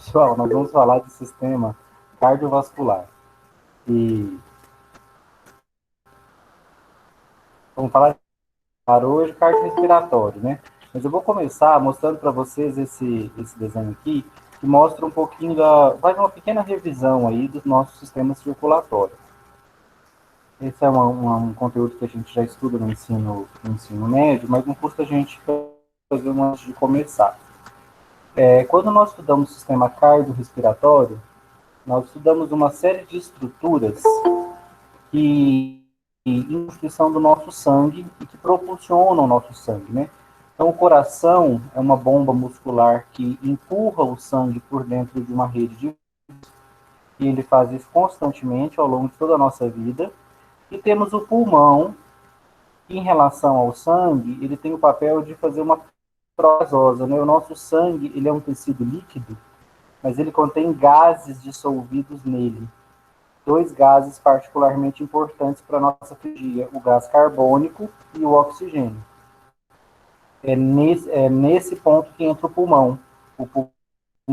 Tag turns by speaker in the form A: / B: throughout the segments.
A: Pessoal, nós vamos falar de sistema cardiovascular. E vamos falar hoje cardiorrespiratório, né? Mas eu vou começar mostrando para vocês esse desenho aqui, que mostra um pouquinho faz uma pequena revisão aí do nosso sistema circulatório. Esse é um conteúdo que a gente já estuda no ensino médio, mas não custa a gente fazer um antes de começar. Quando nós estudamos o sistema cardiorrespiratório, nós estudamos uma série de estruturas que instituição do nosso sangue e que propulsionam o nosso sangue, né? Então, o coração é uma bomba muscular que empurra o sangue por dentro de uma rede de e ele faz isso constantemente ao longo de toda a nossa vida. E temos o pulmão, que em relação ao sangue, ele tem o papel de fazer uma trozosa, né? O nosso sangue, ele é um tecido líquido, mas ele contém gases dissolvidos nele. Dois gases particularmente importantes para a nossa fisiologia, o gás carbônico e o oxigênio. É nesse ponto que entra o pulmão. O pulmão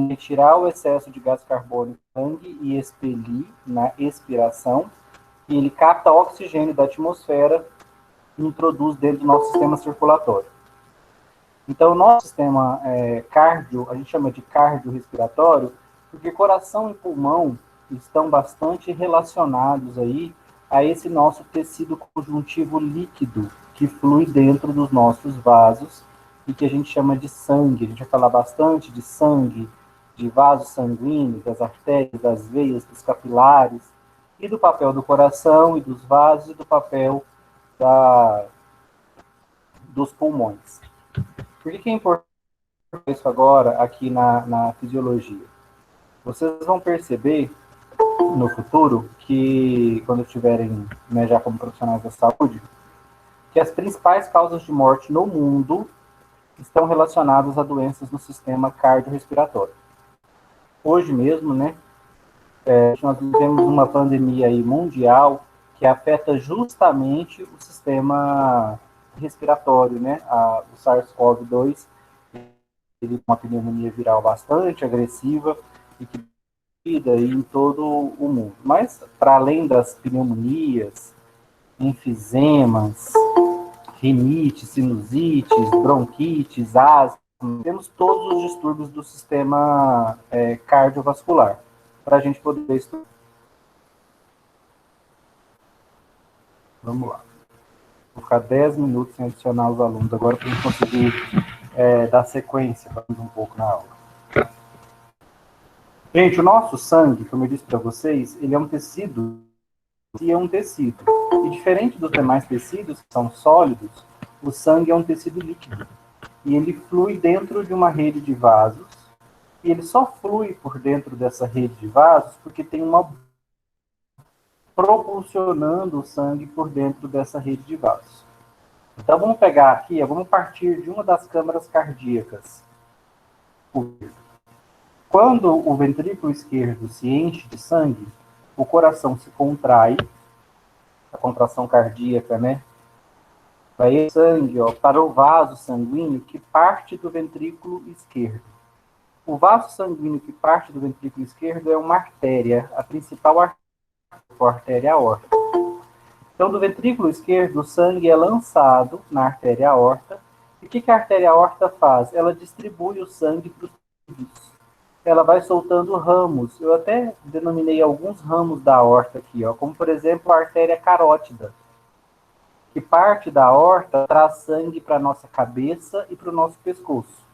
A: é tirar o excesso de gás carbônico do sangue e expelir na expiração, e ele capta oxigênio da atmosfera e introduz dentro do nosso sistema circulatório. Então, o nosso sistema cardio, a gente chama de cardiorrespiratório, porque coração e pulmão estão bastante relacionados aí a esse nosso tecido conjuntivo líquido que flui dentro dos nossos vasos e que a gente chama de sangue. A gente vai falar bastante de sangue, de vasos sanguíneos, das artérias, das veias, dos capilares, e do papel do coração e dos vasos e do papel dos pulmões. Por que é importante isso agora aqui na fisiologia? Vocês vão perceber no futuro que, quando estiverem já como profissionais da saúde, que as principais causas de morte no mundo estão relacionadas a doenças no sistema cardiorrespiratório. Hoje mesmo, né, nós vivemos uma pandemia aí mundial que afeta justamente o sistema respiratório, né? O SARS-CoV-2, ele é uma pneumonia viral bastante agressiva e que aí em todo o mundo. Mas, para além das pneumonias, enfisemas, rinites, sinusites, bronquites, asma, temos todos os distúrbios do sistema cardiovascular, para a gente poder estudar. Vamos lá. Vou ficar 10 minutos sem adicionar os alunos agora para a gente conseguir dar sequência um pouco na aula. Gente, o nosso sangue, como eu disse para vocês, ele é um tecido e é um tecido. E diferente dos demais tecidos, que são sólidos, o sangue é um tecido líquido. E ele flui dentro de uma rede de vasos. E ele só flui por dentro dessa rede de vasos porque tem uma propulsionando o sangue por dentro dessa rede de vasos. Então vamos pegar aqui, vamos partir de uma das câmaras cardíacas. Quando o ventrículo esquerdo se enche de sangue, o coração se contrai, a contração cardíaca, né? Vai sangue para o vaso sanguíneo que parte do ventrículo esquerdo. O vaso sanguíneo que parte do ventrículo esquerdo é uma artéria, a principal artéria aorta. Então, do ventrículo esquerdo, o sangue é lançado na artéria aorta. E o que a artéria aorta faz? Ela distribui o sangue para os tecidos. Ela vai soltando ramos. Eu até denominei alguns ramos da aorta aqui, como, por exemplo, a artéria carótida, que parte da aorta traz sangue para a nossa cabeça e para o nosso pescoço.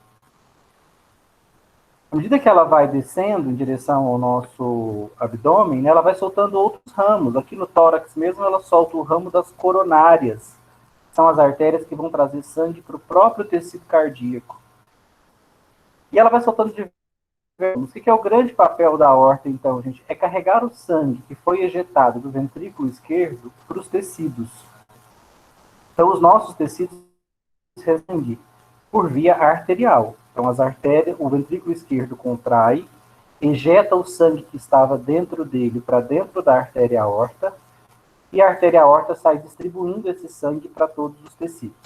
A: À medida que ela vai descendo em direção ao nosso abdômen, né, ela vai soltando outros ramos. Aqui no tórax mesmo, ela solta o ramo das coronárias. São as artérias que vão trazer sangue para o próprio tecido cardíaco. E ela vai soltando diversos ramos. O que é o grande papel da aorta, então, gente? É carregar o sangue que foi ejetado do ventrículo esquerdo para os tecidos. Então, os nossos tecidos recebem por via arterial. Então, as artérias, o ventrículo esquerdo contrai, injeta o sangue que estava dentro dele para dentro da artéria aorta, e a artéria aorta sai distribuindo esse sangue para todos os tecidos.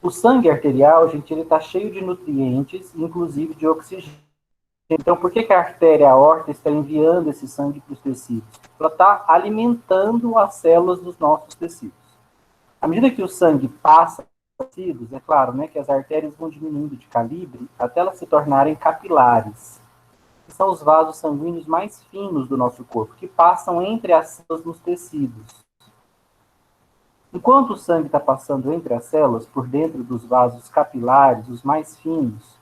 A: O sangue arterial, gente, ele está cheio de nutrientes, inclusive de oxigênio. Então, por que que a artéria aorta está enviando esse sangue para os tecidos? Ela está alimentando as células dos nossos tecidos. À medida que o sangue passa pelos tecidos, é claro, né, que as artérias vão diminuindo de calibre até elas se tornarem capilares, que são os vasos sanguíneos mais finos do nosso corpo, que passam entre as células nos tecidos. Enquanto o sangue está passando entre as células, por dentro dos vasos capilares, os mais finos,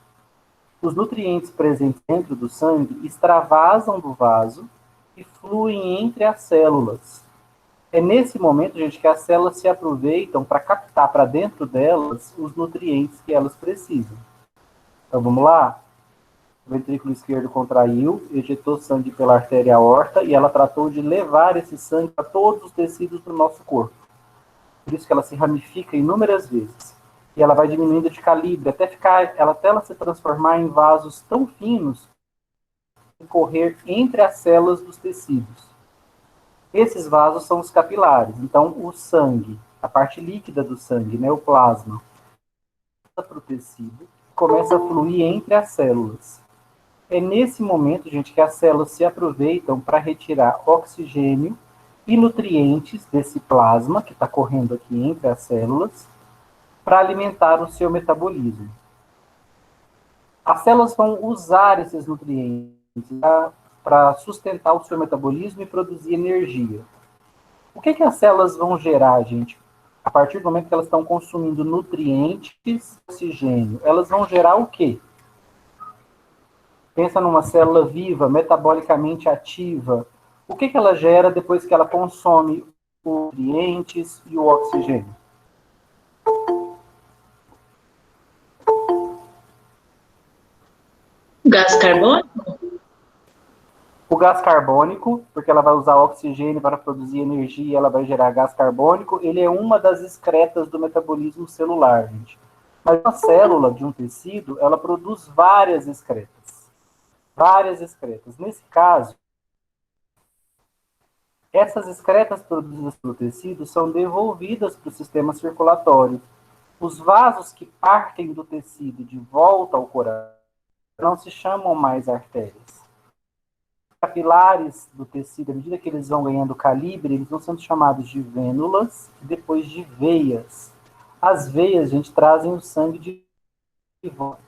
A: os nutrientes presentes dentro do sangue extravasam do vaso e fluem entre as células. É nesse momento, gente, que as células se aproveitam para captar para dentro delas os nutrientes que elas precisam. Então vamos lá? O ventrículo esquerdo contraiu, ejetou sangue pela artéria aorta e ela tratou de levar esse sangue a todos os tecidos do nosso corpo. Por isso que ela se ramifica inúmeras vezes. E ela vai diminuindo de calibre até ela se transformar em vasos tão finos e correr entre as células dos tecidos. Esses vasos são os capilares. Então, o sangue, a parte líquida do sangue, né, o plasma, para o tecido, começa a fluir entre as células. É nesse momento, gente, que as células se aproveitam para retirar oxigênio e nutrientes desse plasma que está correndo aqui entre as células para alimentar o seu metabolismo. As células vão usar esses nutrientes para sustentar o seu metabolismo e produzir energia. O que as células vão gerar, gente? A partir do momento que elas estão consumindo nutrientes e oxigênio, elas vão gerar o quê? Pensa numa célula viva, metabolicamente ativa. O que ela gera depois que ela consome os nutrientes e o oxigênio?
B: Gás carbônico?
A: O gás carbônico, porque ela vai usar oxigênio para produzir energia, ela vai gerar gás carbônico, ele é uma das excretas do metabolismo celular, gente. Mas uma célula de um tecido, ela produz várias excretas. Várias excretas. Nesse caso, essas excretas produzidas pelo tecido são devolvidas para o sistema circulatório. Os vasos que partem do tecido de volta ao coração não se chamam mais artérias. Capilares do tecido, à medida que eles vão ganhando calibre, eles vão sendo chamados de vênulas e depois de veias. As veias, gente, trazem o sangue de volta.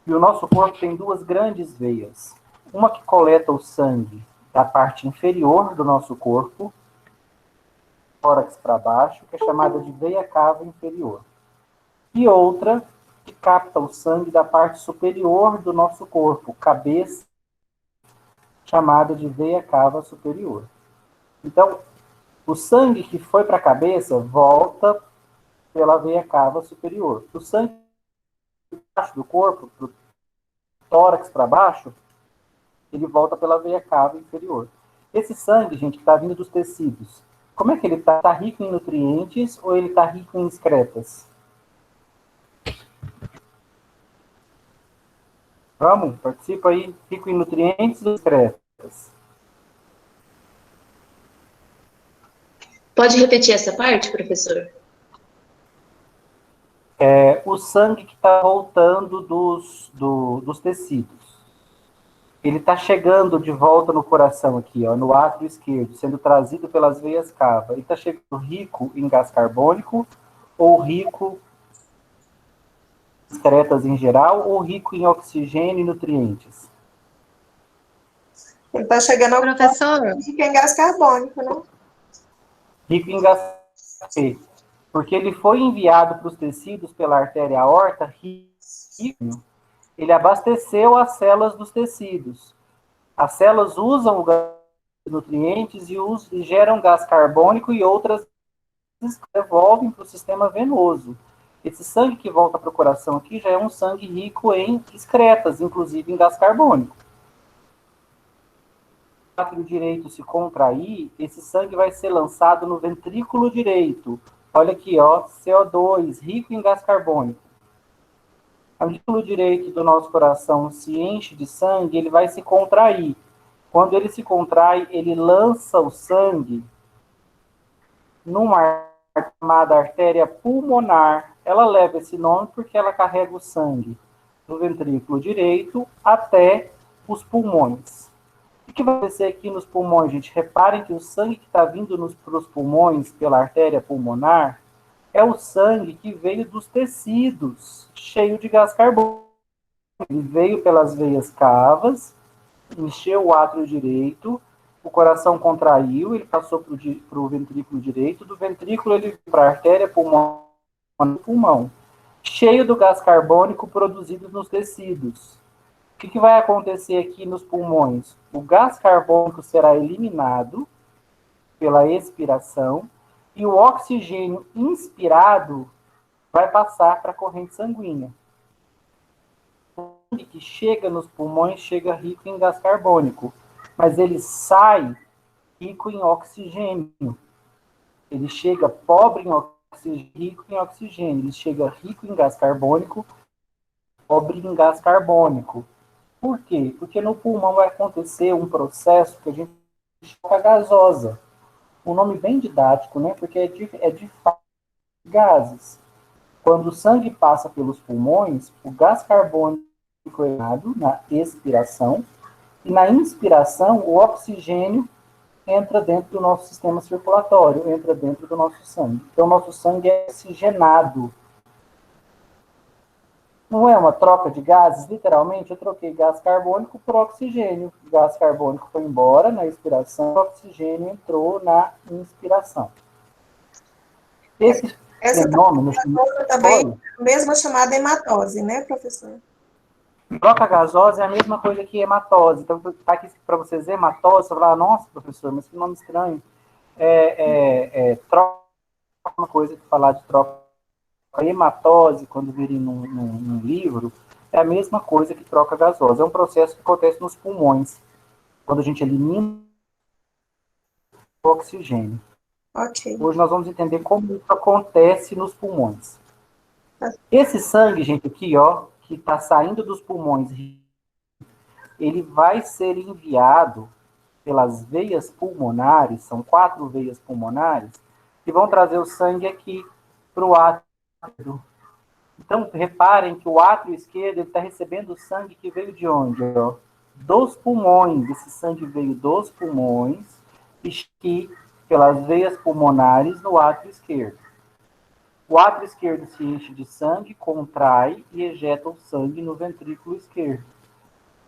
A: E o nosso corpo tem duas grandes veias. Uma que coleta o sangue da parte inferior do nosso corpo, tórax para baixo, que é chamada de veia cava inferior. E outra que capta o sangue da parte superior do nosso corpo, cabeça, chamada de veia cava superior. Então, o sangue que foi para a cabeça volta pela veia cava superior. O sangue baixo do corpo, do tórax para baixo, ele volta pela veia cava inferior. Esse sangue, gente, que está vindo dos tecidos, como é que ele está? Está rico em nutrientes ou ele está rico em excretas? Vamos, participa aí. Rico em nutrientes ou excretas?
B: Pode repetir essa parte, professor?
A: O sangue que está voltando dos tecidos. Ele está chegando de volta no coração aqui, ó, no átrio esquerdo, sendo trazido pelas veias cava. Ele está chegando rico em gás carbônico ou rico em excretas em geral ou rico em oxigênio e nutrientes?
C: Ele está chegando ao
D: Professor,
C: rico em gás carbônico, né?
A: Rico em gás carbônico, porque ele foi enviado para os tecidos pela artéria aorta rico. Ele abasteceu as células dos tecidos. As células usam o gás nutrientes e geram gás carbônico e outras devolvem para o sistema venoso. Esse sangue que volta para o coração aqui já é um sangue rico em excretas, inclusive em gás carbônico. Se o átrio direito se contrair, esse sangue vai ser lançado no ventrículo direito. Olha aqui, ó, CO2, rico em gás carbônico. O ventrículo direito do nosso coração se enche de sangue, ele vai se contrair. Quando ele se contrai, ele lança o sangue numa chamada artéria pulmonar. Ela leva esse nome porque ela carrega o sangue do ventrículo direito até os pulmões. O que vai acontecer aqui nos pulmões, gente? Reparem que o sangue que está vindo para os pulmões pela artéria pulmonar é o sangue que veio dos tecidos, cheio de gás carbônico. Ele veio pelas veias cavas, encheu o átrio direito, o coração contraiu, ele passou para o ventrículo direito, do ventrículo ele veio para a artéria pulmonar no pulmão, cheio do gás carbônico produzido nos tecidos. O que vai acontecer aqui nos pulmões? O gás carbônico será eliminado pela expiração e o oxigênio inspirado vai passar para a corrente sanguínea. O sangue que chega nos pulmões chega rico em gás carbônico, mas ele sai rico em oxigênio. Ele chega pobre em oxigênio, rico em oxigênio. Ele chega rico em gás carbônico, pobre em gás carbônico. Por quê? Porque no pulmão vai acontecer um processo que a gente chama gasosa. Um nome bem didático, né? Porque é de fato gases. Quando o sangue passa pelos pulmões, o gás carbônico é eliminado na expiração, e na inspiração, o oxigênio entra dentro do nosso sistema circulatório, entra dentro do nosso sangue. Então, o nosso sangue é oxigenado. Não é uma troca de gases, literalmente, eu troquei gás carbônico por oxigênio. O gás carbônico foi embora na expiração, o oxigênio entrou na inspiração. Esse fenômeno
C: também mesmo chamada hematose, né, professor?
A: Troca gasosa é a mesma coisa que hematose. Então, tá aqui para vocês, hematose, você vai falar, nossa, professor, mas que nome estranho. Troca uma coisa que falar de troca. A hematose, quando virem num livro, é a mesma coisa que troca gasosa. É um processo que acontece nos pulmões, quando a gente elimina o oxigênio.
C: Ok.
A: Hoje nós vamos entender como isso acontece nos pulmões. Esse sangue, gente, aqui, ó, que está saindo dos pulmões, ele vai ser enviado pelas veias pulmonares, são 4 veias pulmonares, que vão trazer o sangue aqui para o átrio. Então, reparem que o átrio esquerdo está recebendo o sangue que veio de onde? Ó? Dos pulmões. Esse sangue veio dos pulmões e pelas veias pulmonares no átrio esquerdo. O átrio esquerdo se enche de sangue, contrai e ejeta o sangue no ventrículo esquerdo.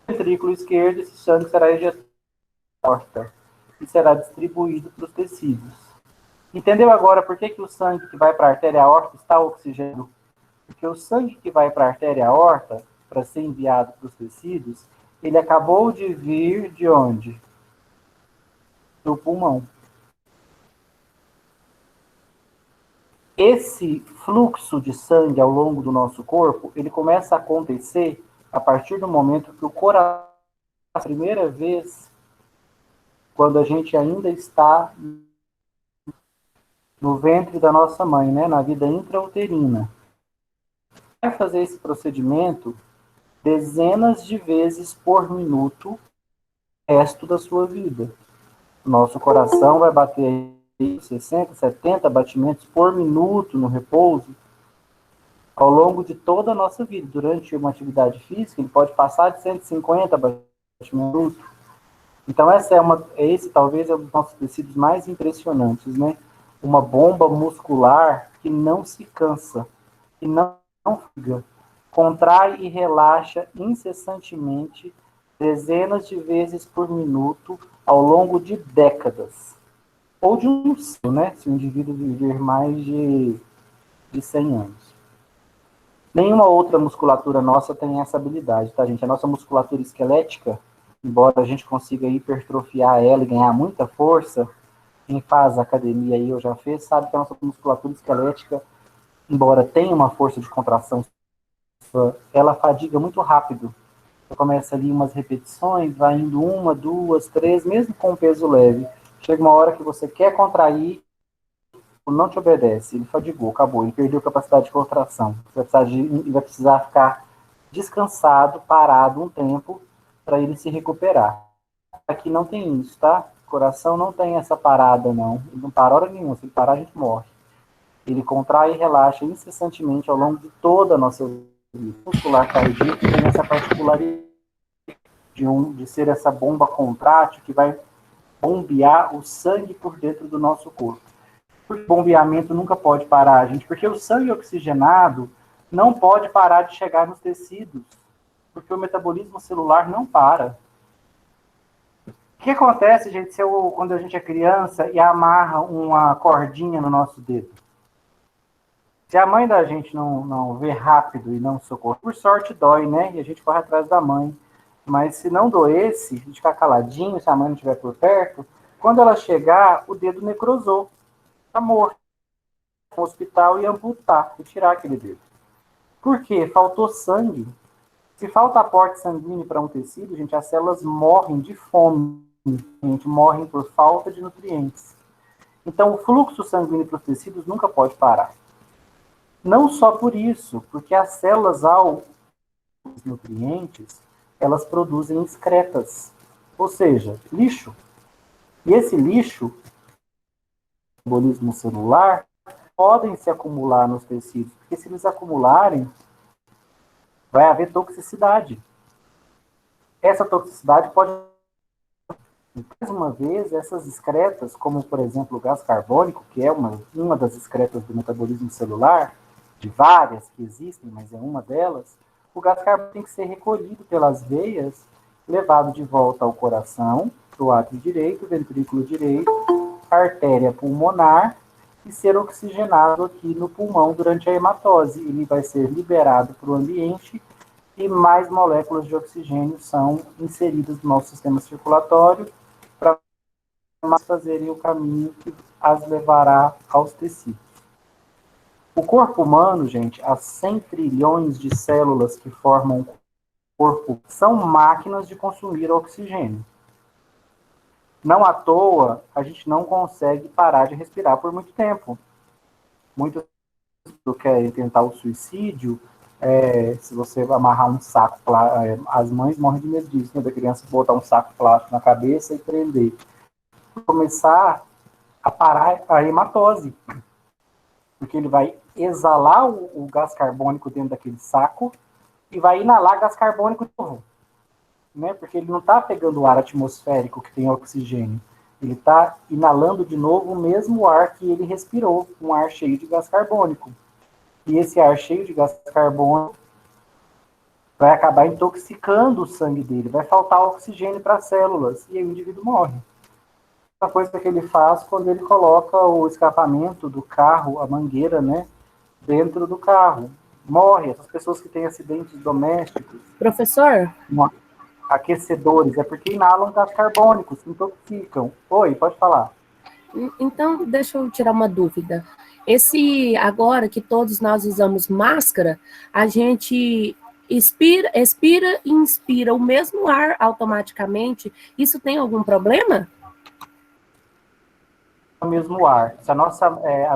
A: No ventrículo esquerdo, esse sangue será ejetado na aorta e será distribuído para os tecidos. Entendeu agora por que o sangue que vai para a artéria aorta está oxigenado? Porque o sangue que vai para a artéria aorta, para ser enviado para os tecidos, ele acabou de vir de onde? Do pulmão. Esse fluxo de sangue ao longo do nosso corpo, ele começa a acontecer a partir do momento que o coração, a primeira vez, quando a gente ainda está no ventre da nossa mãe, né, na vida intrauterina. Vai fazer esse procedimento dezenas de vezes por minuto o resto da sua vida. O nosso coração vai bater 60, 70 batimentos por minuto no repouso ao longo de toda a nossa vida. Durante uma atividade física, ele pode passar de 150 batimentos por minuto. Então, esse talvez é um dos nossos tecidos mais impressionantes, né? Uma bomba muscular que não se cansa, que não fica, contrai e relaxa incessantemente dezenas de vezes por minuto ao longo de décadas. Ou de um século, né? Se o indivíduo viver mais de 100 anos. Nenhuma outra musculatura nossa tem essa habilidade, tá, gente? A nossa musculatura esquelética, embora a gente consiga hipertrofiar ela e ganhar muita força, quem faz academia aí ou já fez, sabe que a nossa musculatura esquelética, embora tenha uma força de contração, ela fadiga muito rápido. Você começa ali umas repetições, vai indo 1, 2, 3, mesmo com peso leve. Chega uma hora que você quer contrair, não te obedece, ele fadigou, acabou, ele perdeu capacidade de contração. Você vai precisar ficar descansado, parado um tempo, para ele se recuperar. Aqui não tem isso, tá? O coração não tem essa parada, não. Ele não para hora nenhuma, se ele parar, a gente morre. Ele contrai e relaxa incessantemente ao longo de toda a nossa vida. muscular cardíaco tem essa particularidade de ser essa bomba contrátil que vai bombear o sangue por dentro do nosso corpo. O bombeamento nunca pode parar, gente, porque o sangue oxigenado não pode parar de chegar nos tecidos, porque o metabolismo celular não para. O que acontece, gente, quando a gente é criança e amarra uma cordinha no nosso dedo? Se a mãe da gente não vê rápido e não socorre, por sorte dói, né? E a gente corre atrás da mãe. Mas se não doesse, a gente ficar caladinho, se a mãe não estiver por perto, quando ela chegar, o dedo necrosou. Está morto. No hospital e amputar, e tirar aquele dedo. Por quê? Faltou sangue. Se falta aporte sanguíneo para um tecido, gente, as células morrem de fome. Gente, morrem por falta de nutrientes. Então, o fluxo sanguíneo para os tecidos nunca pode parar. Não só por isso, porque as células, ao nutrientes, elas produzem excretas, ou seja, lixo. E esse lixo, metabolismo celular, podem se acumular nos tecidos, porque se eles acumularem, vai haver toxicidade. Essa toxicidade pode, mais uma vez, essas excretas, como por exemplo o gás carbônico, que é uma das excretas do metabolismo celular, de várias que existem, mas é uma delas, o gás carbônico tem que ser recolhido pelas veias, levado de volta ao coração, para o átrio direito, ventrículo direito, artéria pulmonar, e ser oxigenado aqui no pulmão durante a hematose. Ele vai ser liberado para o ambiente e mais moléculas de oxigênio são inseridas no nosso sistema circulatório para fazerem o caminho que as levará aos tecidos. O corpo humano, gente, as 100 trilhões de células que formam o corpo são máquinas de consumir oxigênio. Não à toa, a gente não consegue parar de respirar por muito tempo. Muitos querem tentar o suicídio, se você amarrar um saco, as mães morrem de medo disso, né, da criança botar um saco plástico na cabeça e prender. Começar a parar a hematose, porque ele vai exalar o gás carbônico dentro daquele saco e vai inalar gás carbônico de novo. Né? Porque ele não está pegando o ar atmosférico que tem oxigênio, ele está inalando de novo o mesmo ar que ele respirou, um ar cheio de gás carbônico. E esse ar cheio de gás carbônico vai acabar intoxicando o sangue dele, vai faltar oxigênio para as células, e aí o indivíduo morre. A coisa que ele faz quando ele coloca o escapamento do carro, a mangueira, né, dentro do carro. Morre. Essas pessoas que têm acidentes domésticos.
D: Professor?
A: Aquecedores, é porque inalam gás carbônicos, que intoxicam. Oi, pode falar.
D: Então, deixa eu tirar uma dúvida. Agora que todos nós usamos máscara, a gente expira e inspira o mesmo ar automaticamente. Isso tem algum problema?
A: O mesmo ar. Se as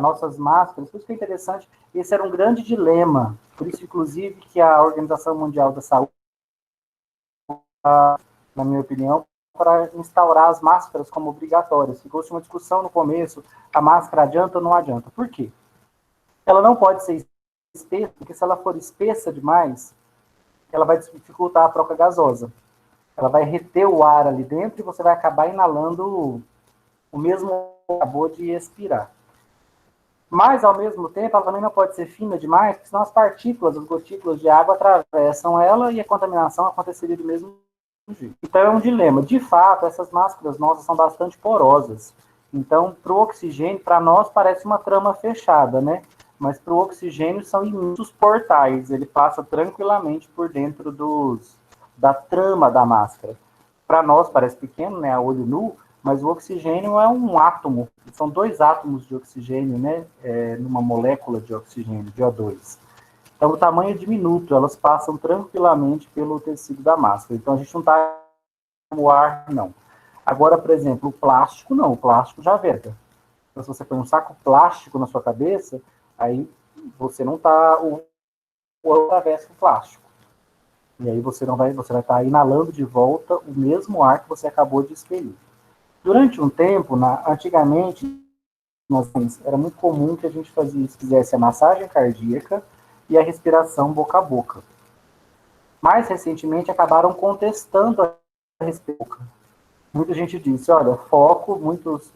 A: nossas máscaras, por isso que é interessante, esse era um grande dilema. Por isso, inclusive, que a Organização Mundial da Saúde, na minha opinião, para instaurar as máscaras como obrigatórias. Ficou-se uma discussão no começo, a máscara adianta ou não adianta. Por quê? Ela não pode ser espessa, porque se ela for espessa demais, ela vai dificultar a troca gasosa. Ela vai reter o ar ali dentro e você vai acabar inalando o mesmo que acabou de expirar. Mas, ao mesmo tempo, ela também não pode ser fina demais, porque senão as partículas, as gotículas de água atravessam ela e a contaminação aconteceria do mesmo jeito. Então, é um dilema. De fato, essas máscaras nossas são bastante porosas. Então, para o oxigênio, para nós, parece uma trama fechada, né? Mas para o oxigênio são imensos portais. Ele passa tranquilamente por dentro da trama da máscara. Para nós, parece pequeno, né? A olho nu, mas o oxigênio é um átomo. São 2 átomos de oxigênio, né? Numa molécula de oxigênio, de O2. Então, o tamanho é diminuto, elas passam tranquilamente pelo tecido da máscara. Então, a gente não está no ar, não. Agora, por exemplo, o plástico, não. O plástico já veda. Então, se você põe um saco plástico na sua cabeça, aí você não está... O atravessa o plástico. E aí você vai estar inalando de volta o mesmo ar que você acabou de expelir. Durante um tempo, antigamente, era muito comum que a gente fizesse a massagem cardíaca e a respiração boca a boca. Mais recentemente, acabaram contestando a respiração. Muita gente disse, olha, foco, muitos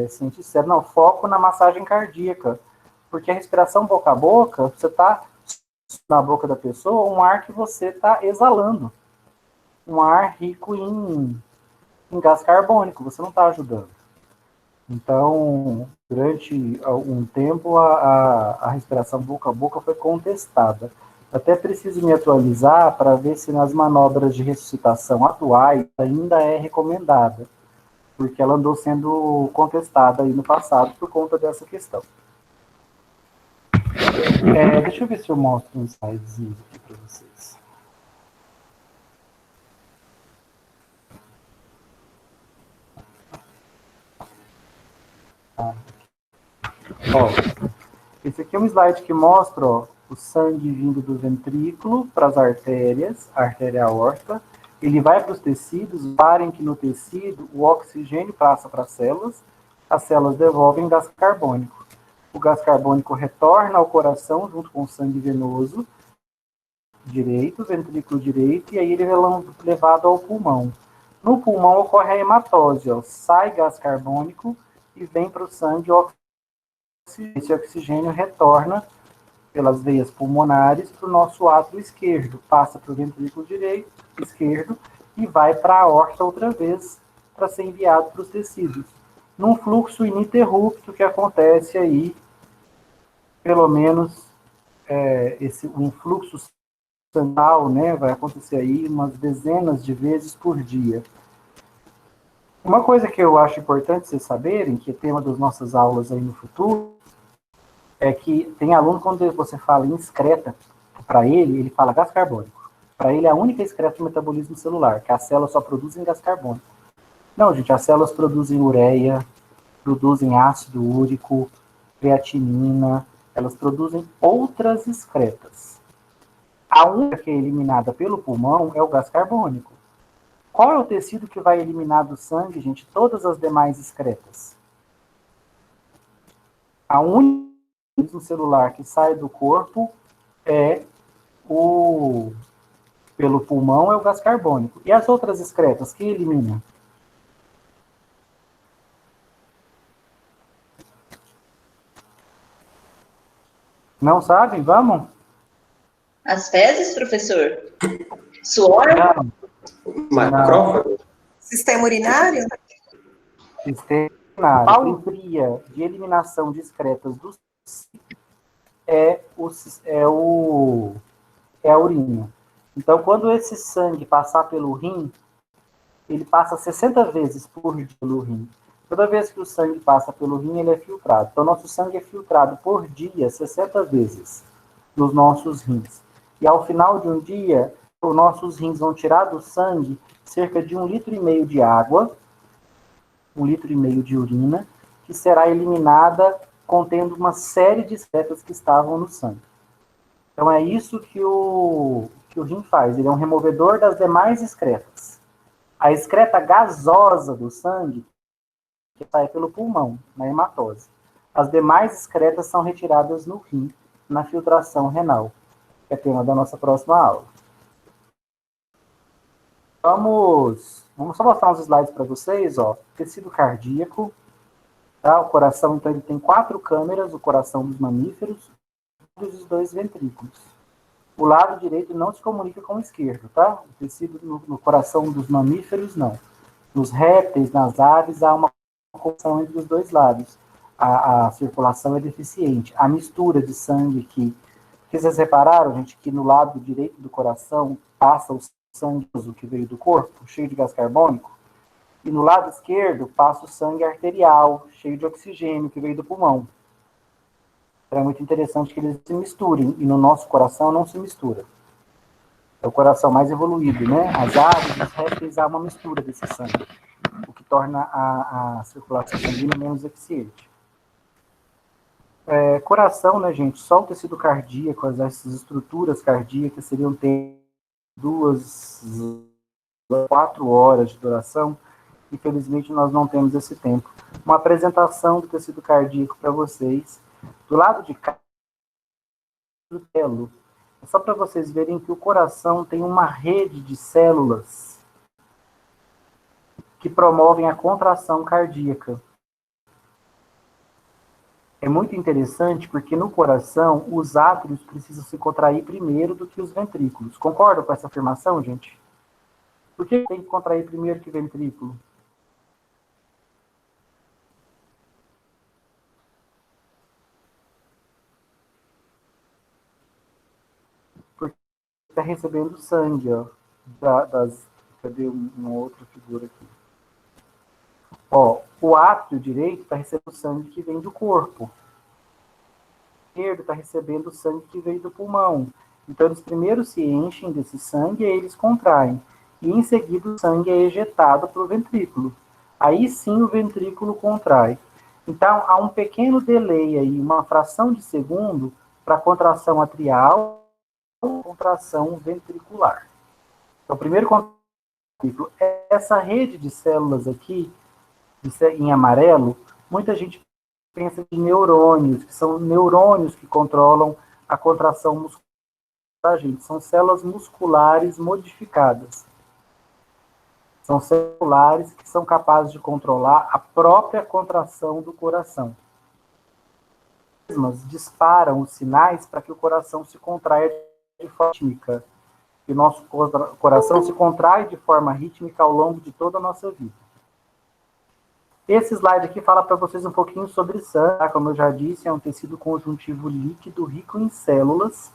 A: cientistas disseram, não, foco na massagem cardíaca, porque a respiração boca a boca, você está na boca da pessoa um ar que você está exalando, um ar rico em gás carbônico, você não está ajudando. Então, durante um tempo, a respiração boca a boca foi contestada. Até preciso me atualizar para ver se nas manobras de ressuscitação atuais ainda é recomendada, porque ela andou sendo contestada aí no passado por conta dessa questão. Deixa eu ver se eu mostro um slidezinho aqui para vocês. Esse aqui é um slide que mostra o sangue vindo do ventrículo para as artérias, a artéria aorta. Ele vai para os tecidos, parem que no tecido o oxigênio passa para as células devolvem gás carbônico. O gás carbônico retorna ao coração junto com o sangue venoso direito, ventrículo direito, e aí ele é levado ao pulmão. No pulmão ocorre a hematose, sai gás carbônico e vem para o sangue esse oxigênio retorna pelas veias pulmonares para o nosso átrio esquerdo, passa para o ventrículo direito, esquerdo, e vai para a aorta outra vez para ser enviado para os tecidos. Num fluxo ininterrupto que acontece aí, pelo menos um fluxo sanguíneo, né, vai acontecer aí umas dezenas de vezes por dia. Uma coisa que eu acho importante vocês saberem, que é tema das nossas aulas aí no futuro, é que tem aluno, quando você fala em excreta, para ele fala gás carbônico. Para ele é a única excreta do metabolismo celular, que as células só produzem gás carbônico. Não, gente, as células produzem ureia, produzem ácido úrico, creatinina, elas produzem outras excretas. A única que é eliminada pelo pulmão é o gás carbônico. Qual é o tecido que vai eliminar do sangue, gente? Todas as demais excretas. A única celular que sai do corpo pelo pulmão é o gás carbônico. E as outras excretas, que elimina? Não sabem? Vamos?
B: As fezes, professor? Suor?
A: Não.
E: Macrófago?
C: Sistema urinário?
A: Sistema urinário. A via de eliminação de excretas do é a urina. Então, quando esse sangue passar pelo rim, ele passa 60 vezes por dia pelo rim. Toda vez que o sangue passa pelo rim, ele é filtrado. Então, nosso sangue é filtrado por dia 60 vezes nos nossos rins. E ao final de um dia, os nossos rins vão tirar do sangue cerca de 1,5 litro de água, 1,5 litro de urina, que será eliminada contendo uma série de excretas que estavam no sangue. Então é isso que o rim faz, ele é um removedor das demais excretas. A excreta gasosa do sangue, que sai pelo pulmão, na hematose. As demais excretas são retiradas no rim, na filtração renal, que é tema da nossa próxima aula. Vamos só mostrar uns slides para vocês, tecido cardíaco, tá? O coração, então, ele tem 4 câmeras, o coração dos mamíferos e os 2 ventrículos. O lado direito não se comunica com o esquerdo, tá? O tecido no coração dos mamíferos, não. Nos répteis, nas aves, há uma conexão entre os dois lados. A circulação é deficiente. A mistura de sangue aqui. Vocês repararam, gente, que no lado direito do coração passa o sangue que veio do corpo, cheio de gás carbônico, e no lado esquerdo passa o sangue arterial, cheio de oxigênio, que veio do pulmão. Então é muito interessante que eles se misturem, e no nosso coração não se mistura. É o coração mais evoluído, né? As aves, os répteis, há uma mistura desse sangue, o que torna a circulação sanguínea menos eficiente. Coração, né, gente? Só o tecido cardíaco, essas estruturas cardíacas seriam ter 2 a 4 horas de duração. Infelizmente, nós não temos esse tempo. Uma apresentação do tecido cardíaco para vocês. Do lado de cá, utelo. É só para vocês verem que o coração tem uma rede de células que promovem a contração cardíaca. É muito interessante porque no coração os átrios precisam se contrair primeiro do que os ventrículos. Concordam com essa afirmação, gente? Por que tem que contrair primeiro que o ventrículo? Porque está recebendo sangue, ó. Cadê uma outra figura aqui? Ó, o átrio direito está recebendo sangue que vem do corpo. O esquerdo está recebendo sangue que veio do pulmão. Então, eles primeiro se enchem desse sangue e aí eles contraem. E, em seguida, o sangue é ejetado para o ventrículo. Aí, sim, o ventrículo contrai. Então, há um pequeno delay aí, uma fração de segundo para a contração atrial e contração ventricular. Então, primeiro ventrículo. Essa rede de células aqui, em amarelo, muita gente pensa em neurônios, que são neurônios que controlam a contração muscular da gente. São células musculares modificadas. São células que são capazes de controlar a própria contração do coração. Elas disparam os sinais para que o coração se contraia de forma rítmica. E o nosso coração se contrai de forma rítmica ao longo de toda a nossa vida. Esse slide aqui fala para vocês um pouquinho sobre sangue. Tá? Como eu já disse, é um tecido conjuntivo líquido rico em células,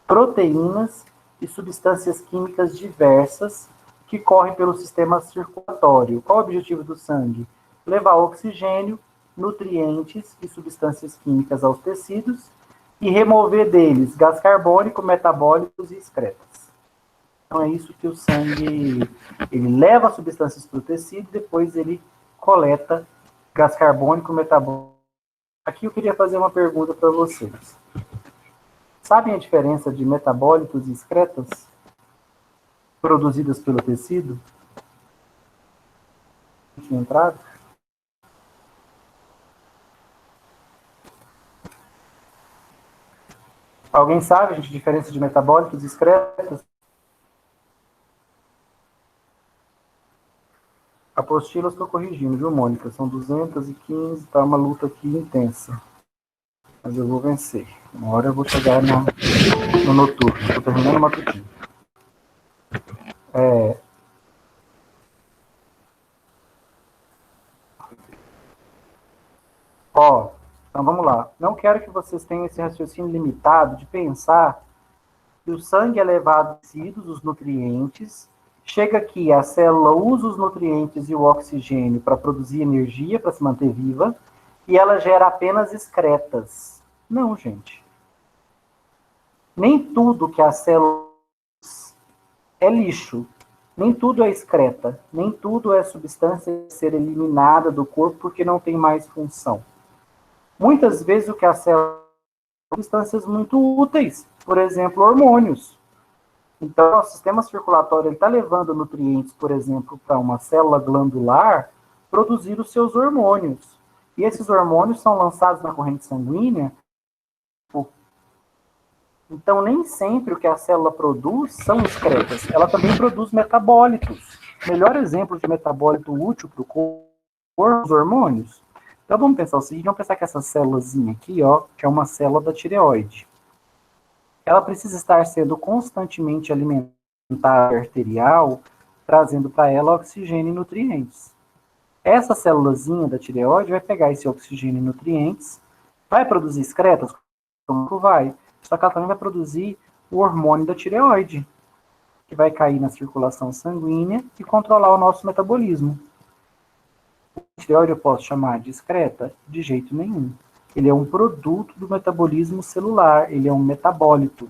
A: proteínas e substâncias químicas diversas que correm pelo sistema circulatório. Qual o objetivo do sangue? Levar oxigênio, nutrientes e substâncias químicas aos tecidos e remover deles gás carbônico, metabólicos e excretas. Então é isso que o sangue, ele leva substâncias para o tecido e depois ele coleta gás carbônico, metabólico. Aqui eu queria fazer uma pergunta para vocês. Sabem a diferença de metabólitos e excretas produzidas pelo tecido? Tinha entrado? Alguém sabe, gente, a diferença de metabólitos e excretas? Apostila, estou corrigindo, viu, Mônica? São 215, tá uma luta aqui intensa. Mas eu vou vencer. Uma hora eu vou chegar no noturno. Estou terminando o matutino. Então vamos lá. Não quero que vocês tenham esse raciocínio limitado de pensar que o sangue é levado aos tecidos, os nutrientes, chega aqui, a célula usa os nutrientes e o oxigênio para produzir energia, para se manter viva, e ela gera apenas excretas. Não, gente. Nem tudo que a célula é lixo. Nem tudo é excreta. Nem tudo é substância a ser eliminada do corpo porque não tem mais função. Muitas vezes o que a célula são substâncias muito úteis. Por exemplo, hormônios. Então, o sistema circulatório está levando nutrientes, por exemplo, para uma célula glandular produzir os seus hormônios. E esses hormônios são lançados na corrente sanguínea. Então, nem sempre o que a célula produz são excretas. Ela também produz metabólitos. O melhor exemplo de metabólito útil para o corpo são os hormônios. Então, vamos pensar o seguinte, vamos pensar que essa célulazinha aqui, ó, que é uma célula da tireoide. Ela precisa estar sendo constantemente alimentada arterial, trazendo para ela oxigênio e nutrientes. Essa célulazinha da tireoide vai pegar esse oxigênio e nutrientes, vai produzir excretas? Como vai? Só que ela também vai produzir o hormônio da tireoide, que vai cair na circulação sanguínea e controlar o nosso metabolismo. A tireoide eu posso chamar de excreta? De jeito nenhum. Ele é um produto do metabolismo celular, ele é um metabólito.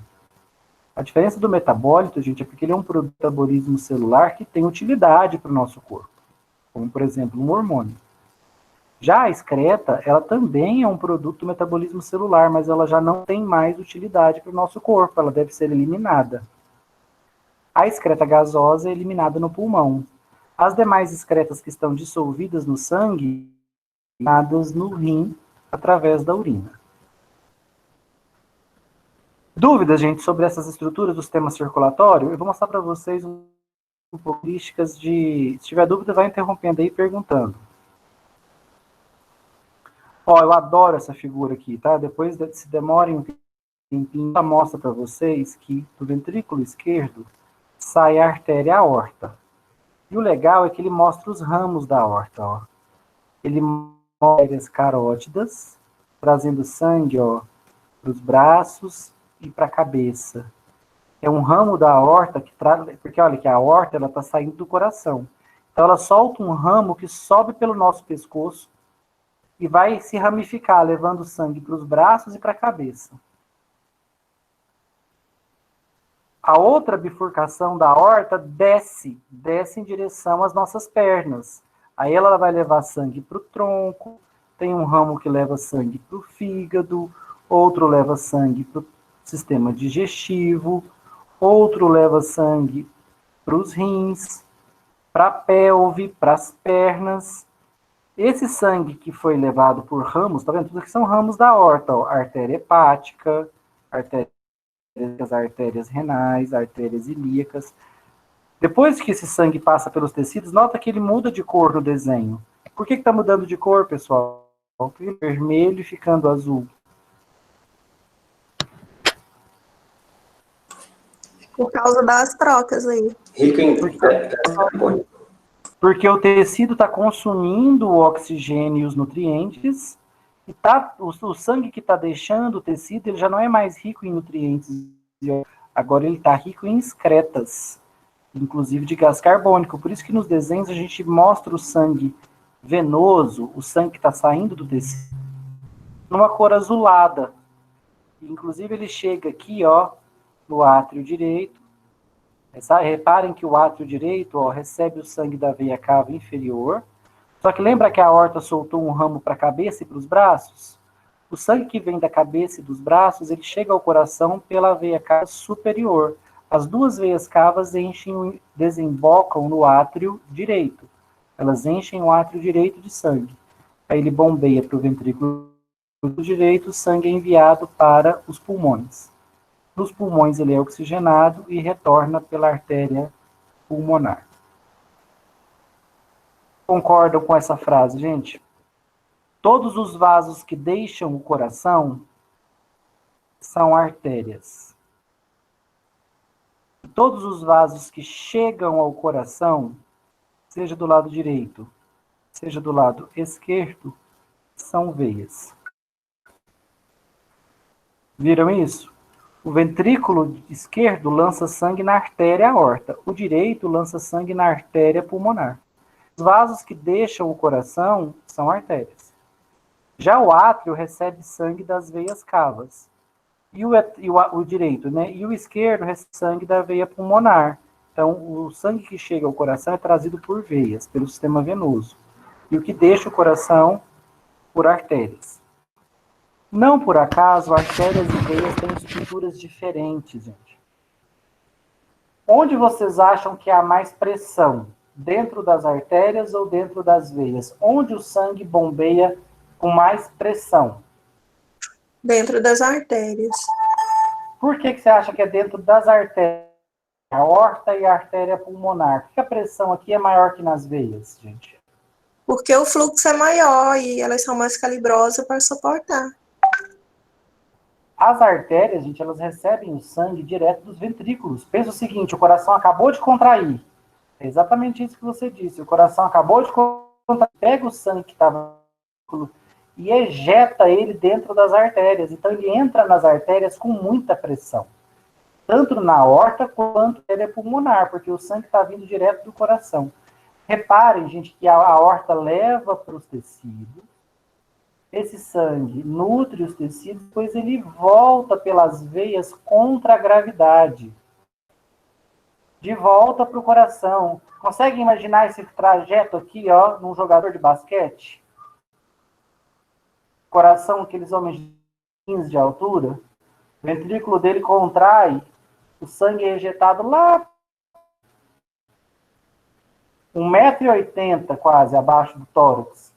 A: A diferença do metabólito, gente, é porque ele é um produto do metabolismo celular que tem utilidade para o nosso corpo, como, por exemplo, um hormônio. Já a excreta, ela também é um produto do metabolismo celular, mas ela já não tem mais utilidade para o nosso corpo, ela deve ser eliminada. A excreta gasosa é eliminada no pulmão. As demais excretas que estão dissolvidas no sangue, eliminadas no rim, através da urina. Dúvidas, gente, sobre essas estruturas do sistema circulatório? Eu vou mostrar para vocês um pouco características de... Se tiver dúvida, vai interrompendo aí, perguntando. Ó, eu adoro essa figura aqui, tá? Depois, se demorem um tempinho, ela mostra para vocês que do ventrículo esquerdo sai a artéria aorta. E o legal é que ele mostra os ramos da aorta, ó. Ele mostra artérias carótidas, trazendo sangue, ó, para os braços e para a cabeça. É um ramo da aorta que traz, porque olha que a aorta ela está saindo do coração. Então ela solta um ramo que sobe pelo nosso pescoço e vai se ramificar, levando sangue para os braços e para a cabeça. A outra bifurcação da aorta desce em direção às nossas pernas. Aí ela vai levar sangue para o tronco, tem um ramo que leva sangue para o fígado, outro leva sangue para o sistema digestivo, outro leva sangue para os rins, para a pelve, para as pernas. Esse sangue que foi levado por ramos, tá vendo? Tudo que são ramos da aorta, ó. Artéria hepática, artérias renais, artérias ilíacas. Depois que esse sangue passa pelos tecidos, nota que ele muda de cor no desenho. Por que está mudando de cor, pessoal? Vermelho ficando azul.
C: Por causa das trocas aí.
E: Rico em carbono.
A: Porque o tecido está consumindo o oxigênio e os nutrientes, e o sangue que está deixando o tecido, ele já não é mais rico em nutrientes. Agora ele está rico em excretas, inclusive de gás carbônico. Por isso que nos desenhos a gente mostra o sangue venoso, o sangue que está saindo do tecido, numa cor azulada. Inclusive ele chega aqui, ó, no átrio direito. Reparem que o átrio direito, ó, recebe o sangue da veia cava inferior. Só que lembra que a aorta soltou um ramo para a cabeça e para os braços? O sangue que vem da cabeça e dos braços, ele chega ao coração pela veia cava superior. As duas veias cavas desembocam no átrio direito. Elas enchem o átrio direito de sangue. Aí ele bombeia para o ventrículo direito, o sangue é enviado para os pulmões. Nos pulmões ele é oxigenado e retorna pela artéria pulmonar. Concordam com essa frase, gente? Todos os vasos que deixam o coração são artérias. Todos os vasos que chegam ao coração, seja do lado direito, seja do lado esquerdo, são veias. Viram isso? O ventrículo esquerdo lança sangue na artéria aorta. O direito lança sangue na artéria pulmonar. Os vasos que deixam o coração são artérias. Já o átrio recebe sangue das veias cavas. E o direito, né? E o esquerdo recebe sangue da veia pulmonar. Então, o sangue que chega ao coração é trazido por veias, pelo sistema venoso. E o que deixa o coração por artérias. Não por acaso, artérias e veias têm estruturas diferentes, gente. Onde vocês acham que há mais pressão? Dentro das artérias ou dentro das veias? Onde o sangue bombeia com mais pressão?
C: Dentro das artérias.
A: Por que você acha que é dentro das artérias? A aorta e a artéria pulmonar. Por que a pressão aqui é maior que nas veias, gente?
C: Porque o fluxo é maior e elas são mais calibrosas para suportar.
A: As artérias, gente, elas recebem o sangue direto dos ventrículos. Pensa o seguinte, o coração acabou de contrair. É exatamente isso que você disse. O coração acabou de contrair, pega o sangue que estava no ventrículo e ejeta ele dentro das artérias. Então, ele entra nas artérias com muita pressão. Tanto na aorta quanto na artéria pulmonar, porque o sangue está vindo direto do coração. Reparem, gente, que a aorta leva para os tecidos, esse sangue nutre os tecidos, depois ele volta pelas veias contra a gravidade. De volta para o coração. Consegue imaginar esse trajeto aqui, ó, num jogador de basquete? Coração, aqueles homens de 15 de altura, o ventrículo dele contrai, o sangue é injetado lá 1,80 m quase abaixo do tórax.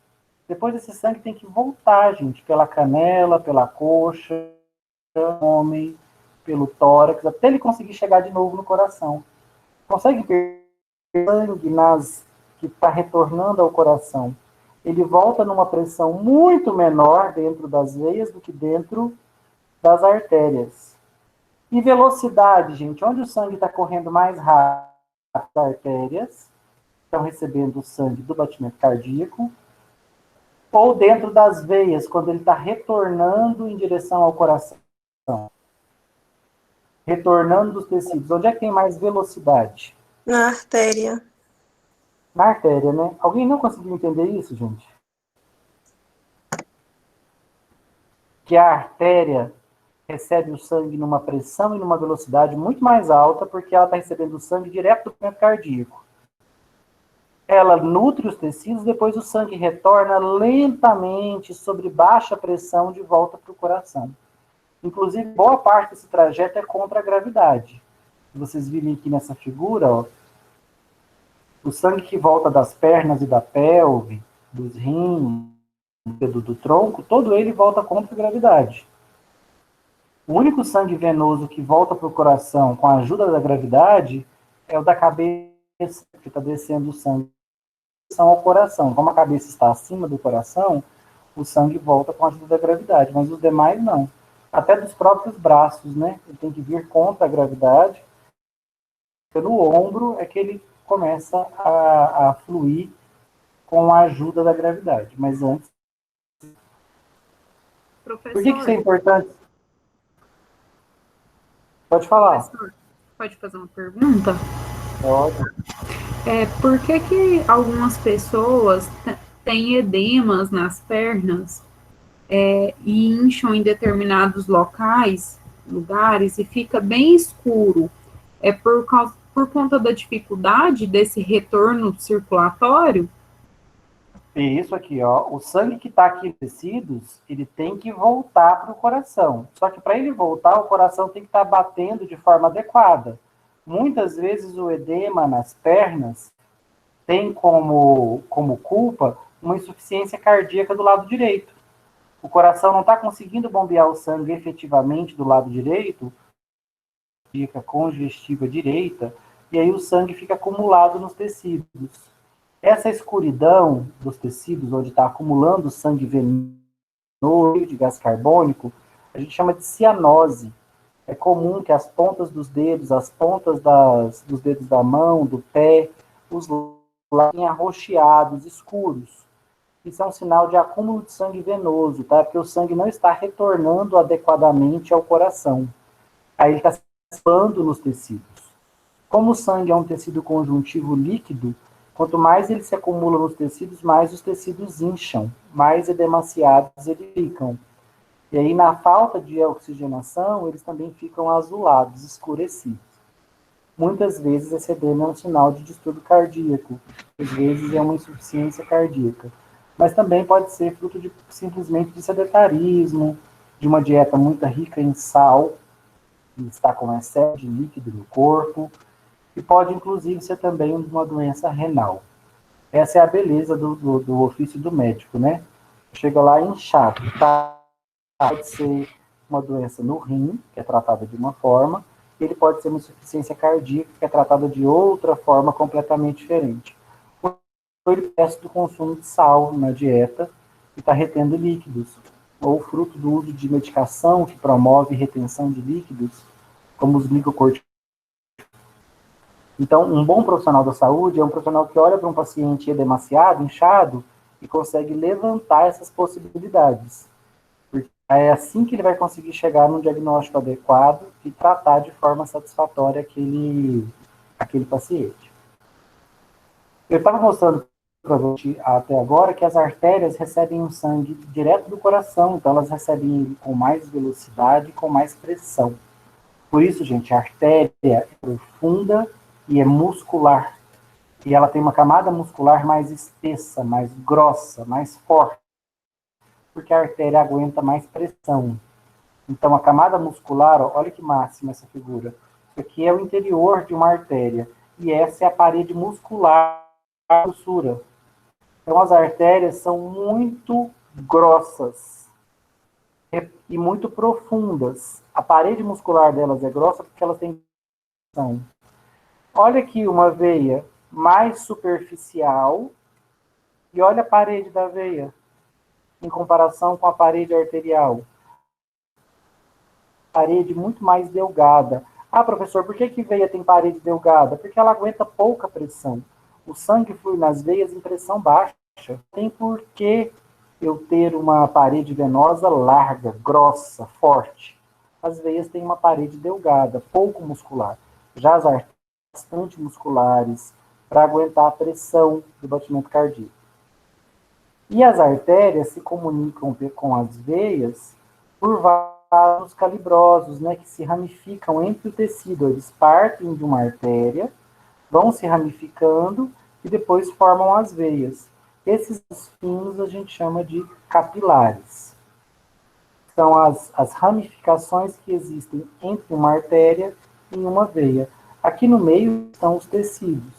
A: Depois esse sangue tem que voltar, gente, pela canela, pela coxa, homem, pelo tórax, até ele conseguir chegar de novo no coração. Consegue perceber sangue que está retornando ao coração. Ele volta numa pressão muito menor dentro das veias do que dentro das artérias. E velocidade, gente, onde o sangue está correndo mais rápido, as artérias estão recebendo o sangue do batimento cardíaco, ou dentro das veias, quando ele está retornando em direção ao coração. Retornando dos tecidos. Onde é que tem mais velocidade?
C: Na artéria.
A: Na artéria, né? Alguém não conseguiu entender isso, gente? Que a artéria recebe o sangue numa pressão e numa velocidade muito mais alta, porque ela está recebendo o sangue direto do batimento cardíaco. Ela nutre os tecidos, depois o sangue retorna lentamente, sobre baixa pressão, de volta para o coração. Inclusive, boa parte desse trajeto é contra a gravidade. Se vocês virem aqui nessa figura, ó, o sangue que volta das pernas e da pelve, dos rins, do tronco, todo ele volta contra a gravidade. O único sangue venoso que volta para o coração com a ajuda da gravidade é o da cabeça, que está descendo o sangue ao coração. Como a cabeça está acima do coração, o sangue volta com a ajuda da gravidade, mas os demais não. Até dos próprios braços, né? Ele tem que vir contra a gravidade. Pelo ombro é que ele começa a fluir com a ajuda da gravidade. Mas antes...
F: Professor,
A: por que isso é importante? Pode falar.
F: Professor, pode fazer uma pergunta?
A: Pode.
F: Por que algumas pessoas têm edemas nas pernas e incham em determinados lugares, e fica bem escuro? É por conta da dificuldade desse retorno circulatório?
A: E isso aqui, ó, o sangue que está aqui nos tecidos, ele tem que voltar para o coração. Só que para ele voltar, o coração tem que estar batendo de forma adequada. Muitas vezes o edema nas pernas tem como culpa uma insuficiência cardíaca do lado direito. O coração não está conseguindo bombear o sangue efetivamente do lado direito, fica congestiva direita, e aí o sangue fica acumulado nos tecidos. Essa escuridão dos tecidos, onde está acumulando sangue venoso de gás carbônico, a gente chama de cianose. É comum que as pontas dos dedos, as pontas dos dedos da mão, do pé, os lados fiquem arroxeados, escuros. Isso é um sinal de acúmulo de sangue venoso, tá? Porque o sangue não está retornando adequadamente ao coração. Aí ele está se expande nos tecidos. Como o sangue é um tecido conjuntivo líquido, quanto mais ele se acumula nos tecidos, mais os tecidos incham, mais edemaciados eles ficam. E aí, na falta de oxigenação, eles também ficam azulados, escurecidos. Muitas vezes, esse edema é um sinal de distúrbio cardíaco. Às vezes, é uma insuficiência cardíaca. Mas também pode ser fruto simplesmente de sedentarismo, de uma dieta muito rica em sal, que está com excesso de líquido no corpo, e pode, inclusive, ser também uma doença renal. Essa é a beleza do ofício do médico, né? Chega lá inchado, tá? Pode ser uma doença no rim, que é tratada de uma forma, e ele pode ser uma insuficiência cardíaca, que é tratada de outra forma completamente diferente. Ou ele excesso do consumo de sal na dieta e está retendo líquidos, ou fruto do uso de medicação que promove retenção de líquidos, como os glicocorticoides. Então, um bom profissional da saúde é um profissional que olha para um paciente edemaciado, inchado, e consegue levantar essas possibilidades. Porque é assim que ele vai conseguir chegar num diagnóstico adequado e tratar de forma satisfatória aquele paciente. Eu estava mostrando para você até agora que as artérias recebem o sangue direto do coração, então elas recebem ele com mais velocidade e com mais pressão. Por isso, gente, a artéria é profunda e é muscular. E ela tem uma camada muscular mais espessa, mais grossa, mais forte, porque a artéria aguenta mais pressão. Então, a camada muscular, ó, olha que máxima essa figura. Isso aqui é o interior de uma artéria. E essa é a parede muscular da doçura. Então, as artérias são muito grossas. e muito profundas. A parede muscular delas é grossa porque elas têm pressão. Olha aqui uma veia mais superficial e olha a parede da veia em comparação com a parede arterial. Parede muito mais delgada. Ah, professor, por que veia tem parede delgada? Porque ela aguenta pouca pressão. O sangue flui nas veias em pressão baixa. Tem por que eu ter uma parede venosa larga, grossa, forte. As veias têm uma parede delgada, pouco muscular. Já as artérias bastante musculares para aguentar a pressão do batimento cardíaco. E as artérias se comunicam com as veias por vasos calibrosos, né, que se ramificam entre o tecido. Eles partem de uma artéria, vão se ramificando e depois formam as veias. Esses finos a gente chama de capilares. São as ramificações que existem entre uma artéria e uma veia. Aqui no meio estão os tecidos.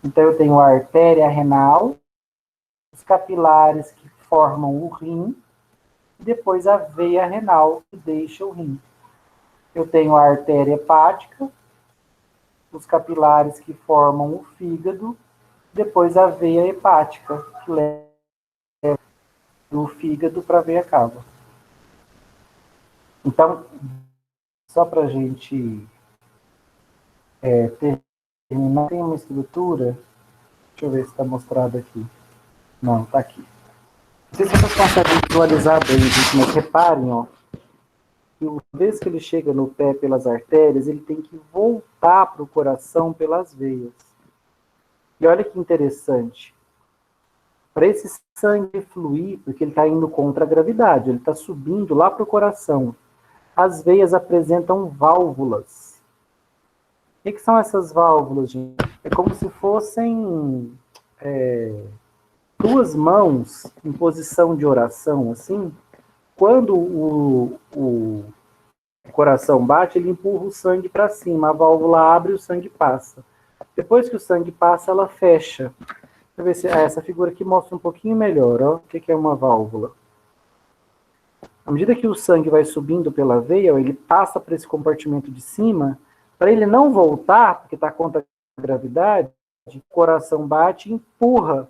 A: Então eu tenho a artéria renal, os capilares que formam o rim, e depois a veia renal que deixa o rim. Eu tenho a artéria hepática, os capilares que formam o fígado, depois a veia hepática, que leva do fígado para a veia cava. Então, só para a gente terminar, tem uma estrutura, deixa eu ver se está mostrado aqui. Não, está aqui. Não sei se vocês conseguem visualizar bem, gente, mas reparem, ó, que uma vez que ele chega no pé pelas artérias, ele tem que voltar para o coração pelas veias. E olha que interessante. Para esse sangue fluir, porque ele está indo contra a gravidade, ele está subindo lá para o coração. As veias apresentam válvulas. O que são essas válvulas, gente? É como se fossem duas mãos em posição de oração, assim. Quando o coração bate, ele empurra o sangue para cima, a válvula abre e o sangue passa. Depois que o sangue passa, ela fecha. Deixa eu ver se essa figura aqui mostra um pouquinho melhor, ó, o que é uma válvula. À medida que o sangue vai subindo pela veia, ele passa para esse compartimento de cima, para ele não voltar, porque está contra a gravidade, o coração bate e empurra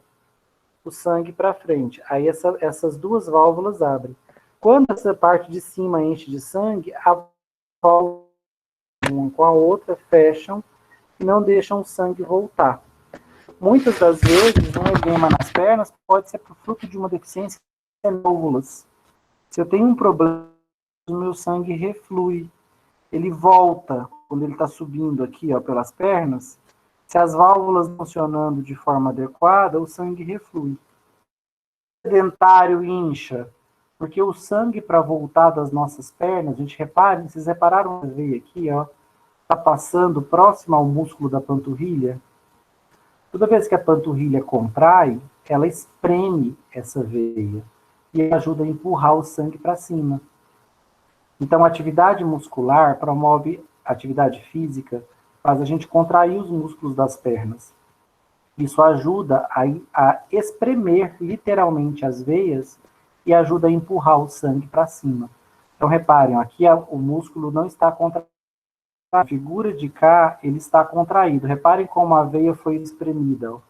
A: o sangue para frente. Aí essas duas válvulas abrem. Quando essa parte de cima enche de sangue, a válvula uma com a outra fecham e não deixam o sangue voltar. Muitas das vezes, um edema nas pernas pode ser por fruto de uma deficiência de válvulas. Se eu tenho um problema, o meu sangue reflui. Ele volta, quando ele está subindo aqui, ó, pelas pernas. Se as válvulas funcionando de forma adequada, o sangue reflui. O dentário incha, porque o sangue para voltar das nossas pernas, a gente repara, vocês repararam a veia aqui, ó, está passando próximo ao músculo da panturrilha. Toda vez que a panturrilha contrai, ela espreme essa veia e ajuda a empurrar o sangue para cima. Então, a atividade muscular promove atividade física, faz a gente contrair os músculos das pernas. Isso ajuda a espremer literalmente as veias e ajuda a empurrar o sangue para cima. Então, reparem, aqui o músculo não está contraído. A figura de cá, ele está contraído. Reparem como a veia foi espremida. Ó.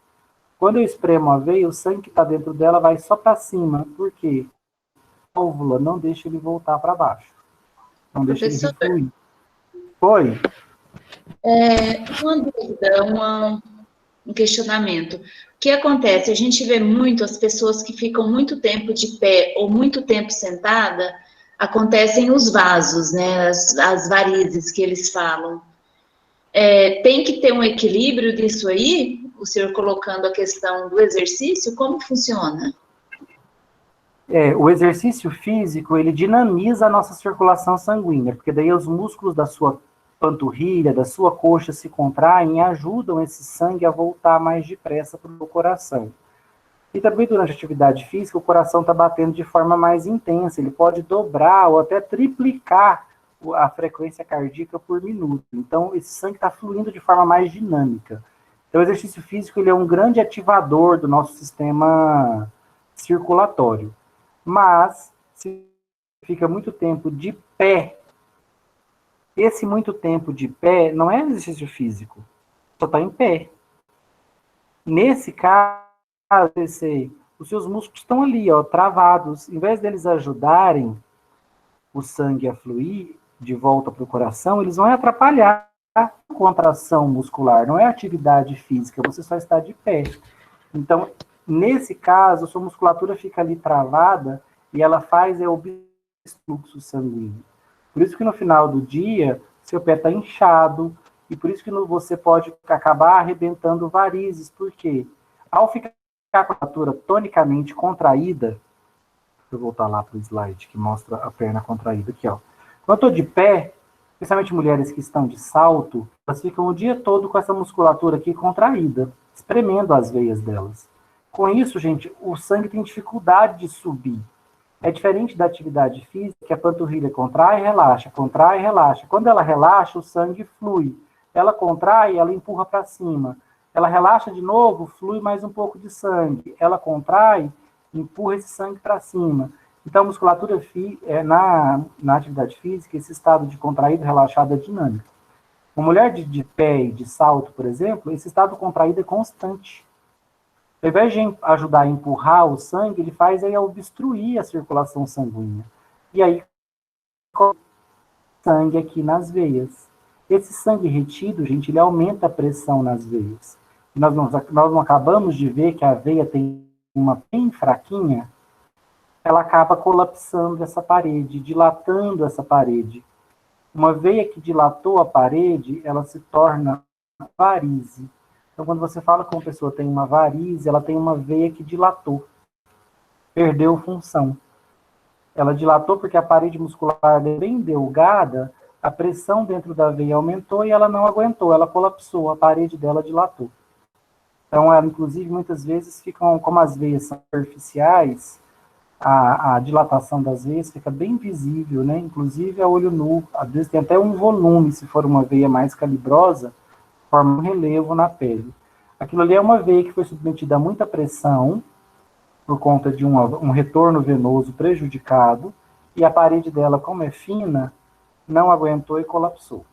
A: Quando eu espremo a veia, o sangue que está dentro dela vai só para cima. Por quê? A válvula não deixa ele voltar para baixo. Não deixa ele fluir. Foi?
B: Uma dúvida, um questionamento. O que acontece? A gente vê muito as pessoas que ficam muito tempo de pé ou muito tempo sentada, acontecem os vasos, né? As varizes que eles falam. Tem que ter um equilíbrio disso aí? O senhor colocando a questão do exercício, como funciona?
A: O exercício físico, ele dinamiza a nossa circulação sanguínea, porque daí os músculos da sua panturrilha, da sua coxa se contraem e ajudam esse sangue a voltar mais depressa para o coração. E também durante a atividade física, o coração está batendo de forma mais intensa, ele pode dobrar ou até triplicar a frequência cardíaca por minuto. Então, esse sangue está fluindo de forma mais dinâmica. Então, o exercício físico ele é um grande ativador do nosso sistema circulatório. Mas, se fica muito tempo de pé, esse muito tempo de pé não é exercício físico, só está em pé. Nesse caso, os seus músculos estão ali, ó, travados. Em vez deles ajudarem o sangue a fluir de volta para o coração, eles vão atrapalhar a contração muscular. Não é atividade física, você só está de pé. Então, nesse caso, a sua musculatura fica ali travada e ela faz o fluxo sanguíneo. Por isso que no final do dia, seu pé está inchado, e por isso que você pode acabar arrebentando varizes. Por quê? Ao ficar com a musculatura tonicamente contraída, deixa eu voltar lá para o slide que mostra a perna contraída aqui, ó. Quando eu estou de pé, especialmente mulheres que estão de salto, elas ficam o dia todo com essa musculatura aqui contraída, espremendo as veias delas. Com isso, gente, o sangue tem dificuldade de subir. É diferente da atividade física, que a panturrilha contrai e relaxa, contrai e relaxa. Quando ela relaxa, o sangue flui. Ela contrai, ela empurra para cima. Ela relaxa de novo, flui mais um pouco de sangue. Ela contrai, empurra esse sangue para cima. Então, a musculatura na atividade física, esse estado de contraído, relaxado é dinâmico. Uma mulher de pé e de salto, por exemplo, esse estado contraído é constante. Ao invés de ajudar a empurrar o sangue, ele faz aí obstruir a circulação sanguínea. E aí, sangue aqui nas veias. Esse sangue retido, gente, ele aumenta a pressão nas veias. E nós não acabamos de ver que a veia tem uma bem fraquinha, ela acaba colapsando essa parede, dilatando essa parede. Uma veia que dilatou a parede, ela se torna varize. Então, quando você fala que uma pessoa tem uma varize, ela tem uma veia que dilatou, perdeu função. Ela dilatou porque a parede muscular é bem delgada, a pressão dentro da veia aumentou e ela não aguentou, ela colapsou, a parede dela dilatou. Então, ela, inclusive, muitas vezes ficam, como as veias são superficiais, a dilatação das veias fica bem visível, né? Inclusive a olho nu, às vezes tem até um volume, se for uma veia mais calibrosa, forma um relevo na pele. Aquilo ali é uma veia que foi submetida a muita pressão, por conta de um retorno venoso prejudicado, e a parede dela, como é fina, não aguentou e colapsou.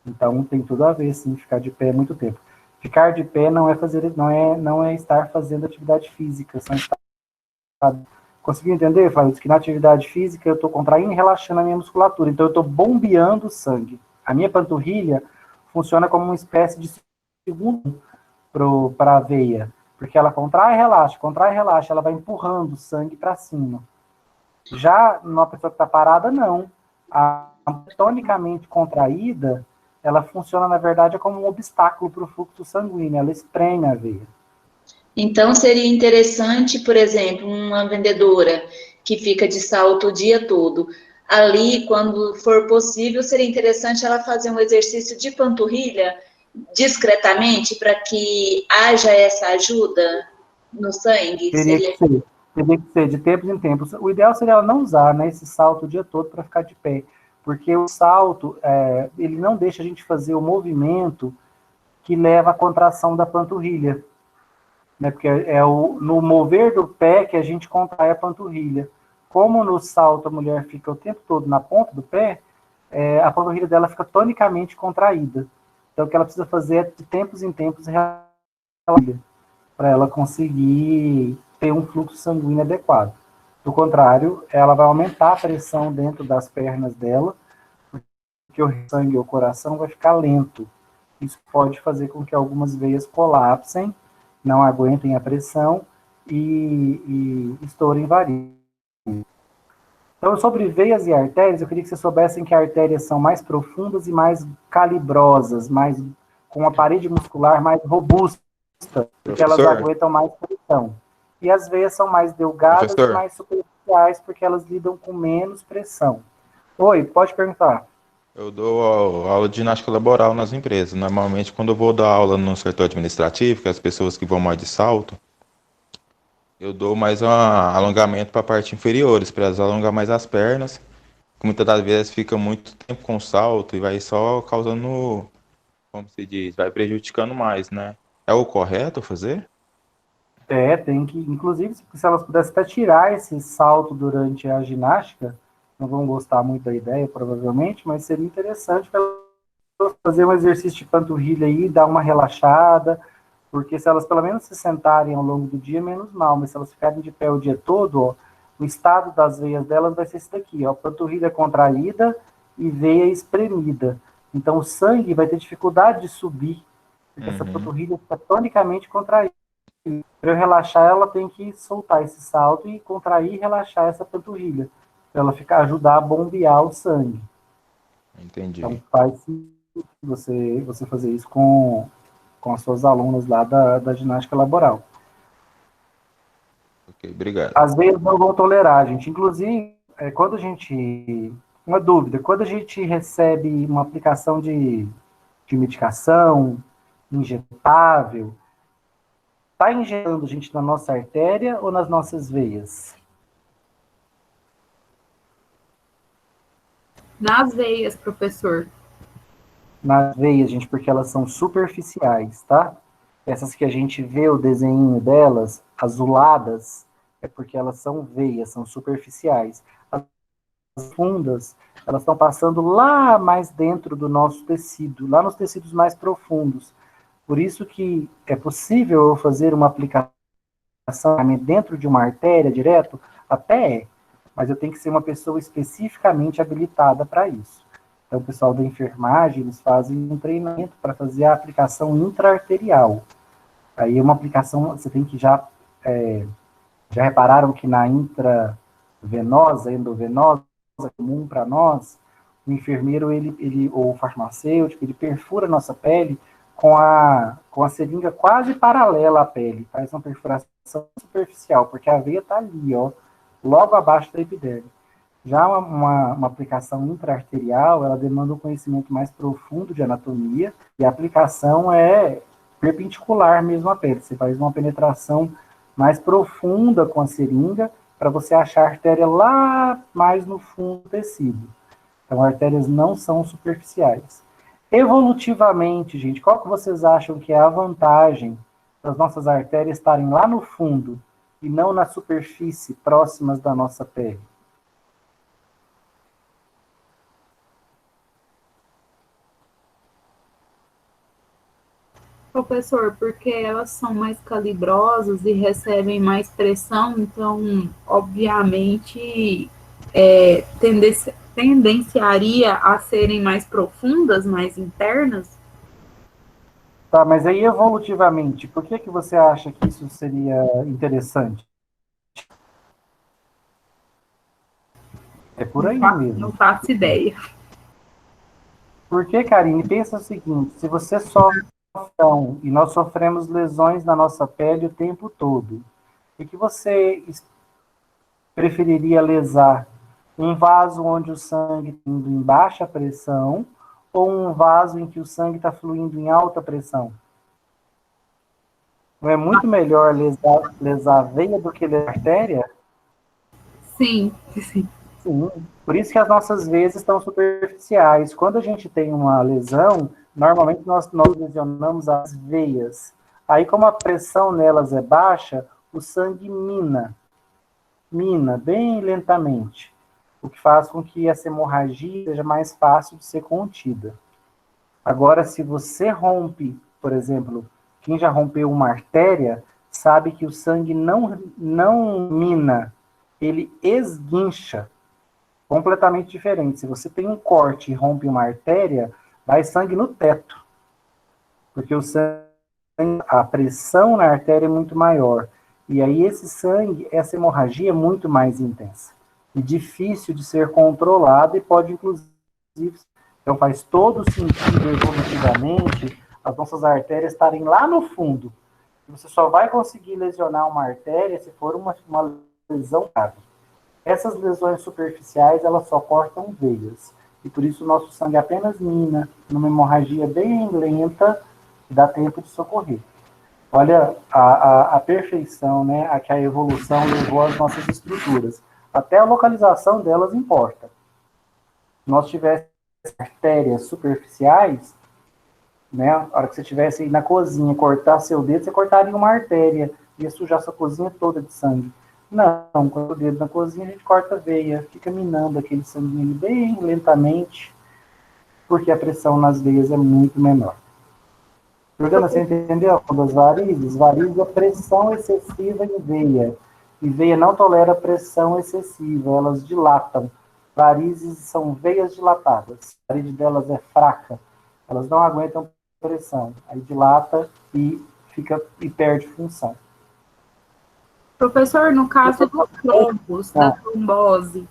A: Então, tem tudo a ver, sim, ficar de pé muito tempo. Ficar de pé não é estar fazendo atividade física, são estar... Conseguiu entender, Fábio? Que na atividade física eu estou contraindo e relaxando a minha musculatura, então eu estou bombeando o sangue. A minha panturrilha funciona como uma espécie de segundo para a veia, porque ela contrai e relaxa, ela vai empurrando o sangue para cima. Já numa pessoa que está parada, não. A tonicamente contraída, ela funciona, na verdade, como um obstáculo para o fluxo sanguíneo, ela espreme a veia.
B: Então, seria interessante, por exemplo, uma vendedora que fica de salto o dia todo. Ali, quando for possível, seria interessante ela fazer um exercício de panturrilha discretamente para que haja essa ajuda no sangue?
A: Teria que ser de tempos em tempos. O ideal seria ela não usar, né, esse salto o dia todo para ficar de pé, porque o salto, ele não deixa a gente fazer o movimento que leva à contração da panturrilha, né, porque no mover do pé que a gente contrai a panturrilha. Como no salto a mulher fica o tempo todo na ponta do pé, a panturrilha dela fica tonicamente contraída. Então, o que ela precisa fazer é, de tempos em tempos, para ela conseguir ter um fluxo sanguíneo adequado. Do contrário, ela vai aumentar a pressão dentro das pernas dela, porque o sangue, o coração vai ficar lento. Isso pode fazer com que algumas veias colapsem, não aguentem a pressão e estourem varizes. Então, sobre veias e artérias, eu queria que vocês soubessem que artérias são mais profundas e mais calibrosas, com a parede muscular mais robusta, porque elas aguentam mais pressão. E as veias são mais delgadas e mais superficiais, porque elas lidam com menos pressão. Oi, pode perguntar.
G: Eu dou aula de ginástica laboral nas empresas. Normalmente, quando eu vou dar aula no setor administrativo, que é as pessoas que vão mais de salto, eu dou mais um alongamento para a parte inferiores, para elas alongar mais as pernas, que muitas das vezes fica muito tempo com salto e vai só causando, como se diz, vai prejudicando mais, né? É o correto fazer?
A: Tem que, inclusive, se elas pudessem até tirar esse salto durante a ginástica, não vão gostar muito da ideia, provavelmente, mas seria interessante para elas fazer um exercício de panturrilha aí, dar uma relaxada, porque se elas pelo menos se sentarem ao longo do dia, menos mal, mas se elas ficarem de pé o dia todo, ó, o estado das veias delas vai ser esse daqui, ó, panturrilha contraída e veia espremida. Então o sangue vai ter dificuldade de subir, porque essa panturrilha fica tonicamente contraída. Para eu relaxar, ela tem que soltar esse salto e contrair e relaxar essa panturrilha, para ela ajudar a bombear o sangue.
G: Entendi.
A: Então faz você fazer isso com as suas alunas lá da ginástica laboral.
G: Ok, obrigado.
A: Às vezes não vão tolerar, gente. Inclusive, quando a gente... Uma dúvida, quando a gente recebe uma aplicação de medicação injetável, está injetando, gente, na nossa artéria ou nas nossas veias?
F: Nas veias, professor.
A: Nas veias, gente, porque elas são superficiais, tá? Essas que a gente vê o desenho delas, azuladas, é porque elas são veias, são superficiais. As fundas, elas estão passando lá mais dentro do nosso tecido, lá nos tecidos mais profundos. Por isso que é possível eu fazer uma aplicação dentro de uma artéria direto? Até é, mas eu tenho que ser uma pessoa especificamente habilitada para isso. Então, o pessoal da enfermagem, eles fazem um treinamento para fazer a aplicação intraarterial. Aí é uma aplicação, você tem que já repararam que na intravenosa, endovenosa, comum para nós, o enfermeiro, ou o farmacêutico, ele perfura a nossa pele com a seringa quase paralela à pele, faz uma perfuração superficial, porque a veia está ali, ó, logo abaixo da epiderme. Já uma aplicação intraarterial, ela demanda um conhecimento mais profundo de anatomia, e a aplicação é perpendicular mesmo à pele. Você faz uma penetração mais profunda com a seringa, para você achar a artéria lá mais no fundo do tecido. Então, artérias não são superficiais. Evolutivamente, gente, qual que vocês acham que é a vantagem das nossas artérias estarem lá no fundo e não na superfície, próximas da nossa pele?
F: Professor, porque elas são mais calibrosas e recebem mais pressão, então, obviamente, tendenciaria a serem mais profundas, mais internas?
A: Tá, mas aí evolutivamente, por que você acha que isso seria interessante? É por aí mesmo.
F: Não faço ideia.
A: Porque, Karine, pensa o seguinte, se você sofre, e nós sofremos lesões na nossa pele o tempo todo, o que você preferiria lesar? Um vaso onde o sangue está indo em baixa pressão ou um vaso em que o sangue está fluindo em alta pressão? Não é muito melhor lesar a veia do que lesar a artéria?
F: Sim, sim.
A: Sim. Por isso que as nossas veias estão superficiais. Quando a gente tem uma lesão, normalmente nós lesionamos as veias. Aí, como a pressão nelas é baixa, o sangue mina bem lentamente, o que faz com que essa hemorragia seja mais fácil de ser contida. Agora, se você rompe, por exemplo, quem já rompeu uma artéria, sabe que o sangue não mina, ele esguincha. Completamente diferente. Se você tem um corte e rompe uma artéria, vai sangue no teto. Porque o sangue, a pressão na artéria é muito maior. E aí esse sangue, essa hemorragia é muito mais intensa. E difícil de ser controlada e pode, inclusive... Então faz todo sentido evolutivamente as nossas artérias estarem lá no fundo. Você só vai conseguir lesionar uma artéria se for uma lesão grave. Essas lesões superficiais, elas só cortam veias. E por isso o nosso sangue apenas mina, numa hemorragia bem lenta, que dá tempo de socorrer. Olha a perfeição, né, a que a evolução levou às nossas estruturas. Até a localização delas importa. Se nós tivéssemos artérias superficiais, né, a hora que você estivesse aí na cozinha, cortar seu dedo, você cortaria uma artéria, ia sujar sua cozinha toda de sangue. Não, com o dedo na cozinha a gente corta a veia, fica minando aquele sanguíneo bem lentamente, porque a pressão nas veias é muito menor. Jordana, você entendeu? Das varizes? Varizes é pressão excessiva em veia. E veia não tolera pressão excessiva, elas dilatam. Varizes são veias dilatadas. A parede delas é fraca, elas não aguentam pressão. Aí dilata e perde função.
F: Professor, no caso dos trombos, da trombose,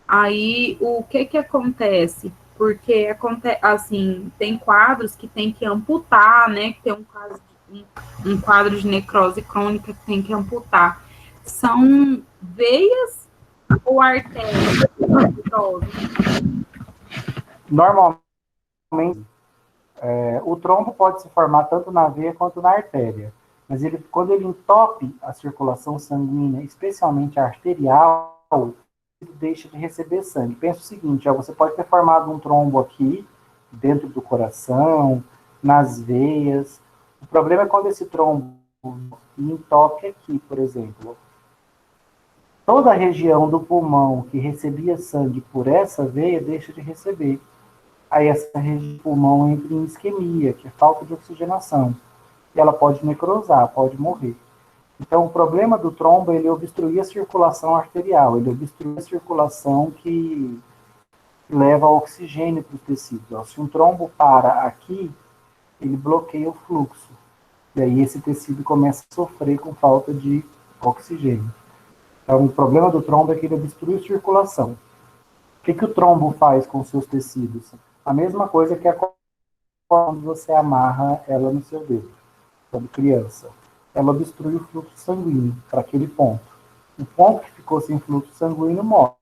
F: aí o que acontece? Porque assim, tem quadros que tem que amputar, né? Que tem um quadro de necrose crônica que tem que amputar. São veias ou artérias?
A: Normalmente, o trombo pode se formar tanto na veia quanto na artéria. Mas quando ele entope a circulação sanguínea, especialmente a arterial, ele deixa de receber sangue. Pensa o seguinte, você pode ter formado um trombo aqui, dentro do coração, nas veias. O problema é quando esse trombo entope aqui, por exemplo. Toda a região do pulmão que recebia sangue por essa veia deixa de receber. Aí essa região do pulmão entra em isquemia, que é falta de oxigenação. E ela pode necrosar, pode morrer. Então, o problema do trombo, ele obstrui a circulação arterial, ele obstrui a circulação que leva oxigênio para os tecidos. Se um trombo para aqui, ele bloqueia o fluxo. E aí esse tecido começa a sofrer com falta de oxigênio. Então, o problema do trombo é que ele obstrui a circulação. O que o trombo faz com os seus tecidos? A mesma coisa que quando você amarra ela no seu dedo, quando criança. Ela obstrui o fluxo sanguíneo para aquele ponto. O ponto que ficou sem fluxo sanguíneo morre.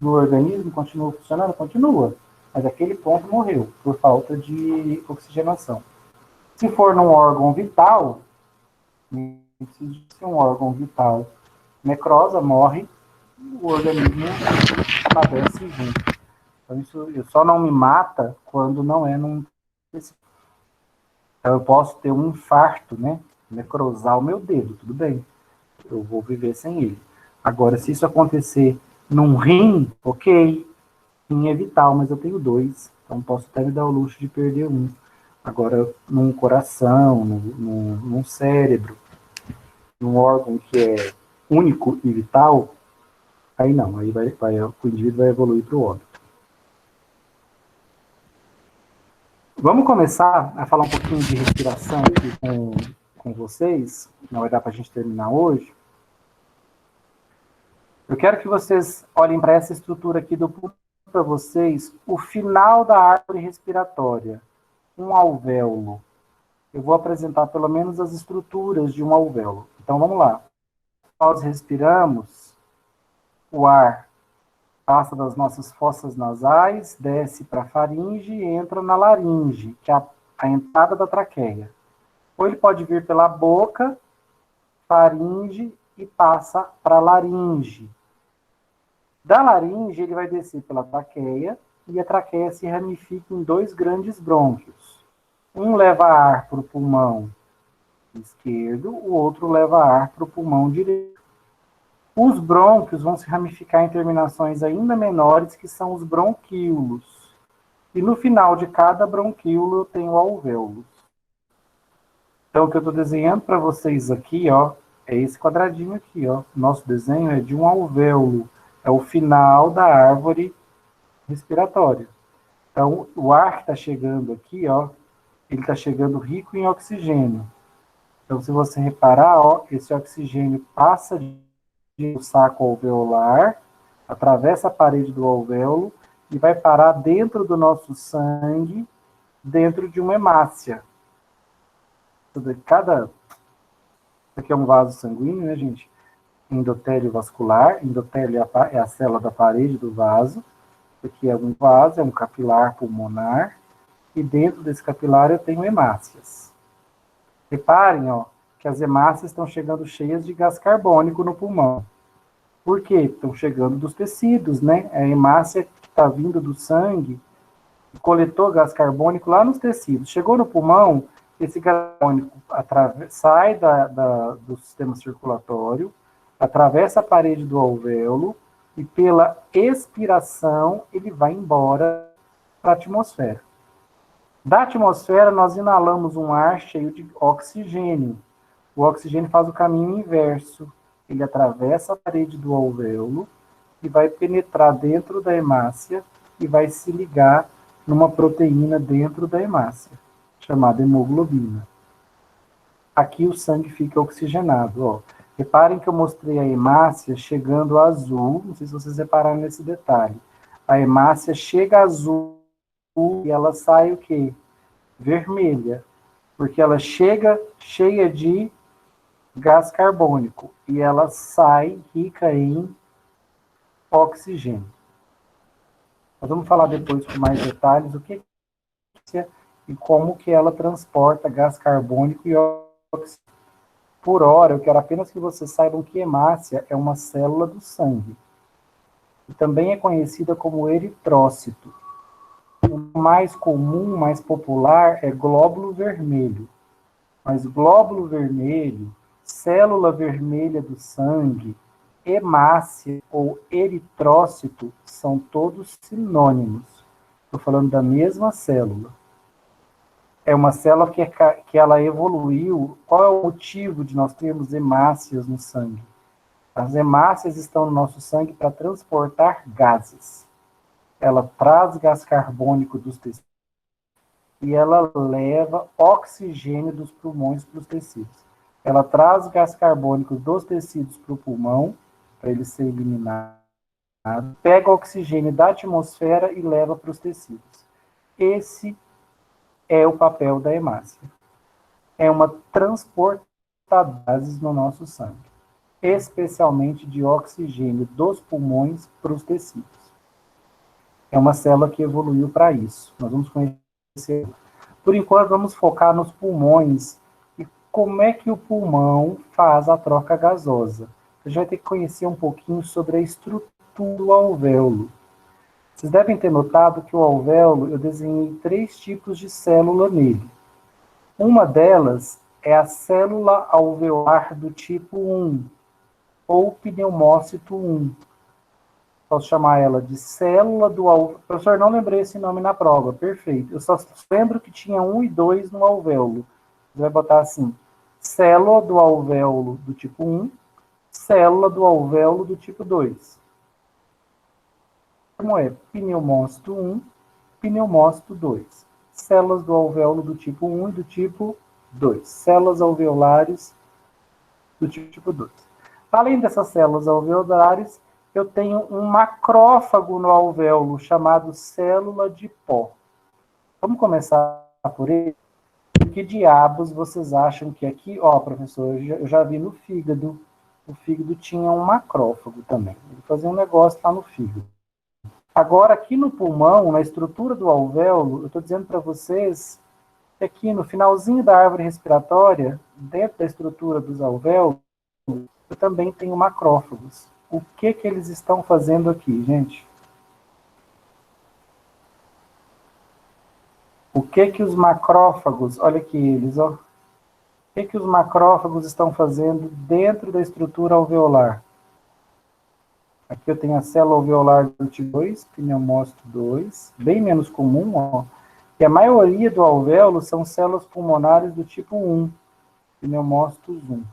A: O organismo continua funcionando? Continua. Mas aquele ponto morreu por falta de oxigenação. Se for num órgão vital, se um órgão vital necrosa, morre, o organismo padece junto. Então, isso só não me mata quando não é num... Então, eu posso ter um infarto, né? Necrosar o meu dedo, tudo bem. Eu vou viver sem ele. Agora, se isso acontecer num rim, ok, rim é vital, mas eu tenho 2, então posso até me dar o luxo de perder um. Agora, num coração, num cérebro, num órgão que é único e vital, aí não, aí o indivíduo vai evoluir para o óbito. Vamos começar a falar um pouquinho de respiração aqui com vocês, não vai dar para a gente terminar hoje. Eu quero que vocês olhem para essa estrutura aqui do pulmão para vocês, o final da árvore respiratória, um alvéolo. Eu vou apresentar pelo menos as estruturas de um alvéolo. Então vamos lá. Nós respiramos, o ar passa das nossas fossas nasais, desce para a faringe e entra na laringe, que é a entrada da traqueia. Ou ele pode vir pela boca, faringe e passa para a laringe. Da laringe, ele vai descer pela traqueia e a traqueia se ramifica em 2 grandes brônquios. Um leva ar para o pulmão esquerdo, o outro leva ar para o pulmão direito. Os brônquios vão se ramificar em terminações ainda menores, que são os bronquíolos. E no final de cada bronquíolo eu tenho alvéolos. Então, o que eu estou desenhando para vocês aqui, ó, é esse quadradinho aqui, ó. Nosso desenho é de um alvéolo. É o final da árvore respiratória. Então, o ar que está chegando aqui, ó, ele está chegando rico em oxigênio. Então, se você reparar, ó, esse oxigênio passa do saco alveolar, atravessa a parede do alvéolo e vai parar dentro do nosso sangue, dentro de uma hemácia. Isso aqui é um vaso sanguíneo, né, gente? Endotélio vascular. Endotélio é a célula da parede do vaso. Isso aqui é um vaso, é um capilar pulmonar. E dentro desse capilar eu tenho hemácias. Reparem, ó, que as hemácias estão chegando cheias de gás carbônico no pulmão. Por quê? Estão chegando dos tecidos, né? A hemácia que está vindo do sangue coletou gás carbônico lá nos tecidos. Chegou no pulmão, esse gás carbônico sai do sistema circulatório, atravessa a parede do alvéolo e pela expiração ele vai embora para a atmosfera. Da atmosfera nós inalamos um ar cheio de oxigênio. O oxigênio faz o caminho inverso. Ele atravessa a parede do alvéolo e vai penetrar dentro da hemácia e vai se ligar numa proteína dentro da hemácia, chamada hemoglobina. Aqui o sangue fica oxigenado, ó. Reparem que eu mostrei a hemácia chegando azul, não sei se vocês repararam nesse detalhe. A hemácia chega azul e ela sai o quê? Vermelha, porque ela chega cheia de gás carbônico e ela sai rica em oxigênio. Nós vamos falar depois com mais detalhes o que é e como que ela transporta gás carbônico e oxigênio. Por hora, eu quero apenas que vocês saibam que hemácia é uma célula do sangue. E também é conhecida como eritrócito. O mais comum, mais popular, é glóbulo vermelho. Mas glóbulo vermelho, célula vermelha do sangue, hemácia ou eritrócito são todos sinônimos. Estou falando da mesma célula. É uma célula que ela evoluiu. Qual é o motivo de nós termos hemácias no sangue? As hemácias estão no nosso sangue para transportar gases. Ela traz gás carbônico dos tecidos e ela leva oxigênio dos pulmões para os tecidos. Ela traz gás carbônico dos tecidos para o pulmão, para ele ser eliminado, pega oxigênio da atmosfera e leva para os tecidos. Esse é o papel da hemácia. É uma transportadora de gases no nosso sangue, especialmente de oxigênio dos pulmões para os tecidos. É uma célula que evoluiu para isso. Nós vamos conhecer. Por enquanto, vamos focar nos pulmões e como é que o pulmão faz a troca gasosa. A gente vai ter que conhecer um pouquinho sobre a estrutura do alvéolo. Vocês devem ter notado que o alvéolo, eu desenhei 3 tipos de célula nele. Uma delas é a célula alveolar do tipo 1, ou pneumócito 1. Posso chamar ela de célula do alvéolo. Professor, não lembrei esse nome na prova. Perfeito. Eu só lembro que tinha 1 e 2 no alvéolo. Você vai botar assim, célula do alvéolo do tipo 1, célula do alvéolo do tipo 2. Como é pneumócito 1, pneumócito 2. Células do alvéolo do tipo 1 e do tipo 2. Células alveolares do tipo 2. Além dessas células alveolares, eu tenho um macrófago no alvéolo, chamado célula de pó. Vamos começar por ele? Que diabos vocês acham que aqui... Ó, professor, eu já vi no fígado. O fígado tinha um macrófago também. Ele fazia um negócio lá no fígado. Agora, aqui no pulmão, na estrutura do alvéolo, eu estou dizendo para vocês que aqui no finalzinho da árvore respiratória, dentro da estrutura dos alvéolos, eu também tenho macrófagos. O que eles estão fazendo aqui, gente? O que os macrófagos, olha aqui eles, ó. O que os macrófagos estão fazendo dentro da estrutura alveolar? Aqui eu tenho a célula alveolar do tipo 2, pneumócito 2, bem menos comum, ó. E a maioria do alvéolo são células pulmonares do tipo 1, pneumócitos 1.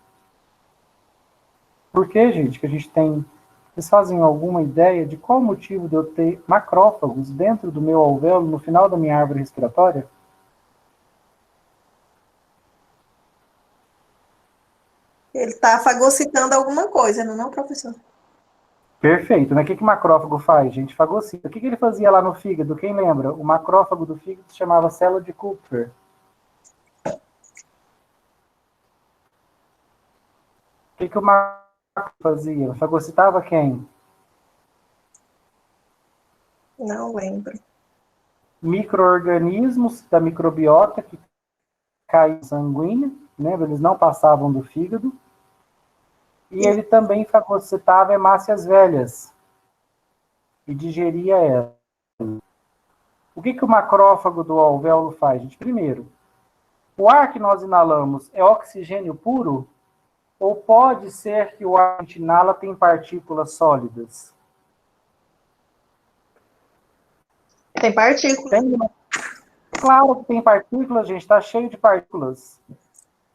A: Por que, gente, que a gente tem... Vocês fazem alguma ideia de qual o motivo de eu ter macrófagos dentro do meu alvéolo, no final da minha árvore respiratória?
C: Ele está fagocitando alguma coisa, não, professor?
A: Perfeito, né? O que o macrófago faz, gente? Fagocita. O que ele fazia lá no fígado? Quem lembra? O macrófago do fígado se chamava célula de Kupfer. O que o macrófago fazia? Fagocitava quem?
C: Não lembro.
A: Micro-organismos da microbiota que caem sanguínea, né? Eles não passavam do fígado. E ele também fagocitava hemácias velhas e digeria elas. O que o macrófago do alvéolo faz, gente? Primeiro, o ar que nós inalamos é oxigênio puro? Ou pode ser que o ar que a gente inala tem partículas sólidas?
C: Tem partículas.
A: Tem, claro que tem partículas, gente, está cheio de partículas.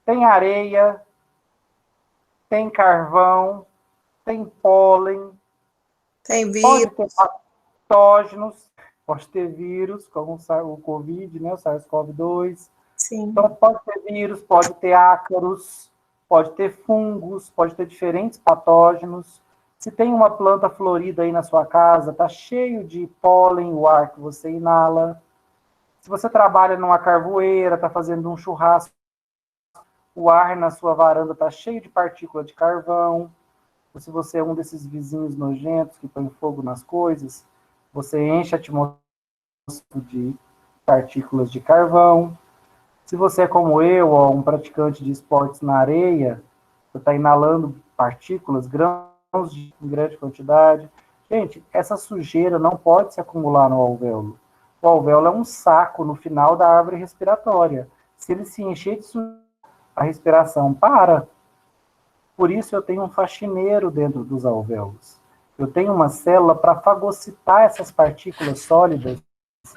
A: Tem areia, tem carvão, tem pólen,
C: Tem
A: pode
C: vírus.
A: ter patógenos, pode ter vírus, como o Covid, né, o SARS-CoV-2.
C: Sim.
A: Então, pode ter vírus, pode ter ácaros, pode ter fungos, pode ter diferentes patógenos. Se tem uma planta florida aí na sua casa, está cheio de pólen o ar que você inala. Se você trabalha numa carvoeira, está fazendo um churrasco, o ar na sua varanda está cheio de partícula de carvão. Ou se você é um desses vizinhos nojentos que põe fogo nas coisas, você enche a atmosfera de partículas de carvão. Se você é como eu, ou um praticante de esportes na areia, você está inalando partículas, grãos em grande quantidade. Gente, essa sujeira não pode se acumular no alvéolo. O alvéolo é um saco no final da árvore respiratória. Se ele se encher de sujeira, a respiração para. Por isso eu tenho um faxineiro dentro dos alvéolos. Eu tenho uma célula para fagocitar essas partículas sólidas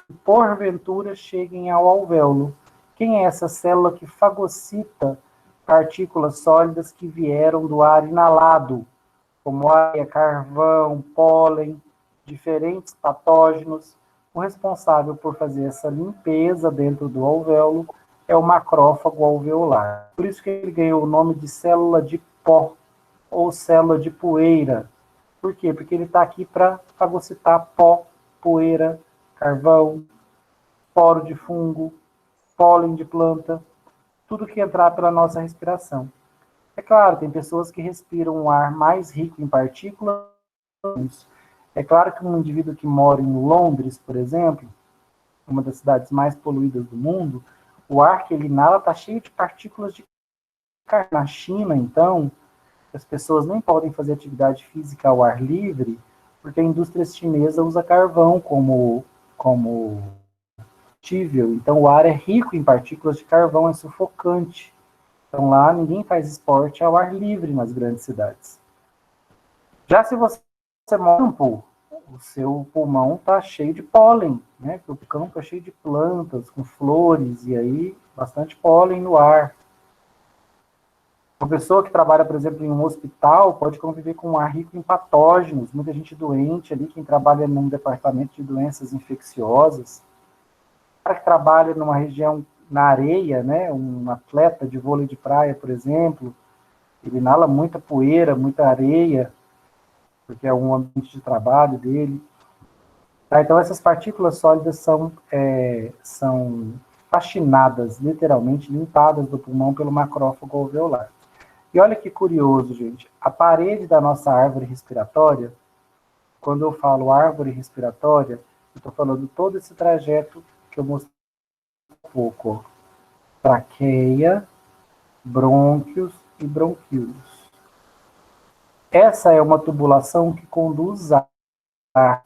A: que, porventura, cheguem ao alvéolo. Quem é essa célula que fagocita partículas sólidas que vieram do ar inalado, como areia, carvão, pólen, diferentes patógenos? O responsável por fazer essa limpeza dentro do alvéolo é o macrófago alveolar. Por isso que ele ganhou o nome de célula de pó, ou célula de poeira. Por quê? Porque ele está aqui para fagocitar pó, poeira, carvão, poro de fungo, pólen de planta, tudo que entrar pela nossa respiração. É claro, tem pessoas que respiram um ar mais rico em partículas. É claro que um indivíduo que mora em Londres, por exemplo, uma das cidades mais poluídas do mundo, o ar que ele inala está cheio de partículas de carbono. Na China, então, as pessoas nem podem fazer atividade física ao ar livre, porque a indústria chinesa usa carvão como combustível. Então, o ar é rico em partículas de carvão, é sufocante. Então, lá, ninguém faz esporte ao ar livre nas grandes cidades. Já se você mora no campo, o seu pulmão está cheio de pólen, né? O campo é cheio de plantas, com flores, e aí bastante pólen no ar. Uma pessoa que trabalha, por exemplo, em um hospital pode conviver com um ar rico em patógenos, muita gente doente ali, quem trabalha num departamento de doenças infecciosas. O cara que trabalha numa região na areia, né? Um atleta de vôlei de praia, por exemplo, ele inala muita poeira, muita areia, porque é um ambiente de trabalho dele. Tá, então, essas partículas sólidas são faxinadas, literalmente, limpadas do pulmão pelo macrófago alveolar. E olha que curioso, gente, a parede da nossa árvore respiratória, quando eu falo árvore respiratória, eu estou falando todo esse trajeto que eu mostrei há pouco, ó. Traqueia, brônquios e bronquíolos. Essa é uma tubulação que conduz ar,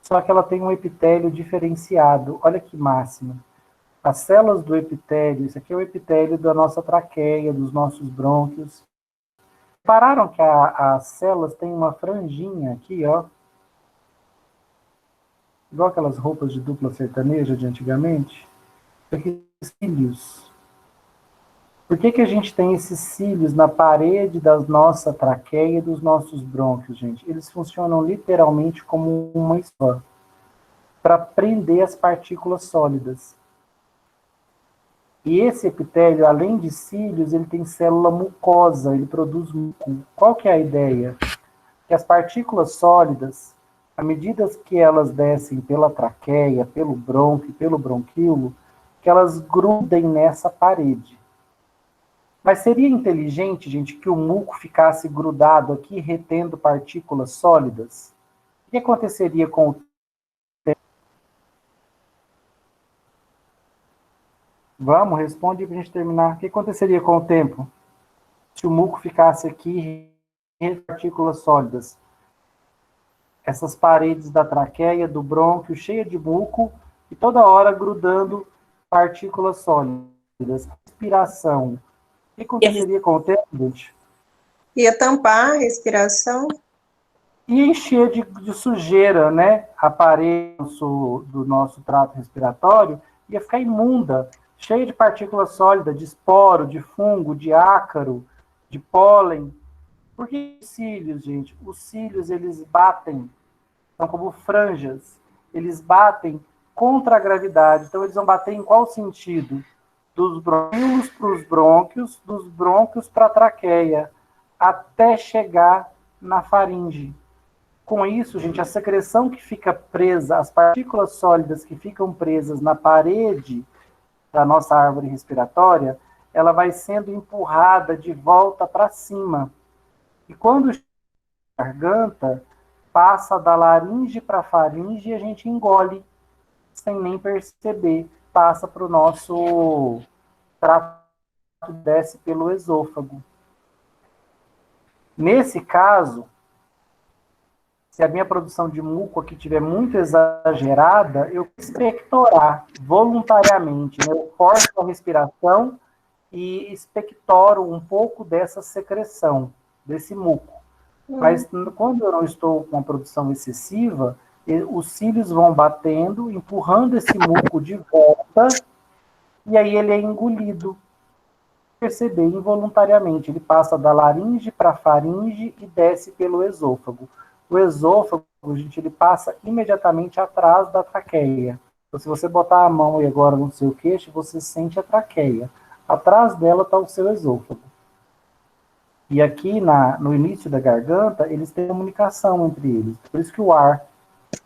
A: só que ela tem um epitélio diferenciado. Olha que máximo. As células do epitélio, isso aqui é o epitélio da nossa traqueia, dos nossos brônquios. Repararam que as células têm uma franjinha aqui, ó. Igual aquelas roupas de dupla sertaneja de antigamente. Aqui, cílios. Por que a gente tem esses cílios na parede da nossa traqueia e dos nossos brônquios, gente? Eles funcionam literalmente como uma esponja para prender as partículas sólidas. E esse epitélio, além de cílios, ele tem célula mucosa, ele produz muco. Qual que é a ideia? Que as partículas sólidas, à medida que elas descem pela traqueia, pelo brônquio, pelo bronquíolo, que elas grudem nessa parede. Mas seria inteligente, gente, que o muco ficasse grudado aqui, retendo partículas sólidas? O que aconteceria com o tempo? Vamos, responde para a gente terminar. O que aconteceria com o tempo? Se o muco ficasse aqui, retendo partículas sólidas? Essas paredes da traqueia, do brônquio, cheia de muco, e toda hora grudando partículas sólidas. Respiração. O que aconteceria com o tempo, gente?
C: Ia tampar a respiração?
A: E encher de sujeira, né? A parede do nosso trato respiratório ia ficar imunda, cheia de partículas sólidas, de esporo, de fungo, de ácaro, de pólen. Por que os cílios, gente? Os cílios, eles batem, são como franjas, eles batem contra a gravidade. Então, eles vão bater em qual sentido? Dos brônquios para os brônquios, dos brônquios para a traqueia, até chegar na faringe. Com isso, gente, a secreção que fica presa, as partículas sólidas que ficam presas na parede da nossa árvore respiratória, ela vai sendo empurrada de volta para cima. E quando chega na garganta, passa da laringe para a faringe e a gente engole, sem nem perceber. Passa para o nosso trato, desce pelo esôfago. Nesse caso, se a minha produção de muco aqui estiver muito exagerada, eu expectorar voluntariamente, né? Eu forço a respiração e expectoro um pouco dessa secreção, desse muco. Mas quando eu não estou com uma produção excessiva, os cílios vão batendo, empurrando esse muco de volta, e aí ele é engolido. Perceber involuntariamente, ele passa da laringe para a faringe e desce pelo esôfago. O esôfago, gente, ele passa imediatamente atrás da traqueia. Então, se você botar a mão aí agora no seu queixo, você sente a traqueia. Atrás dela está o seu esôfago. E aqui no início da garganta, eles têm comunicação entre eles. Por isso que o ar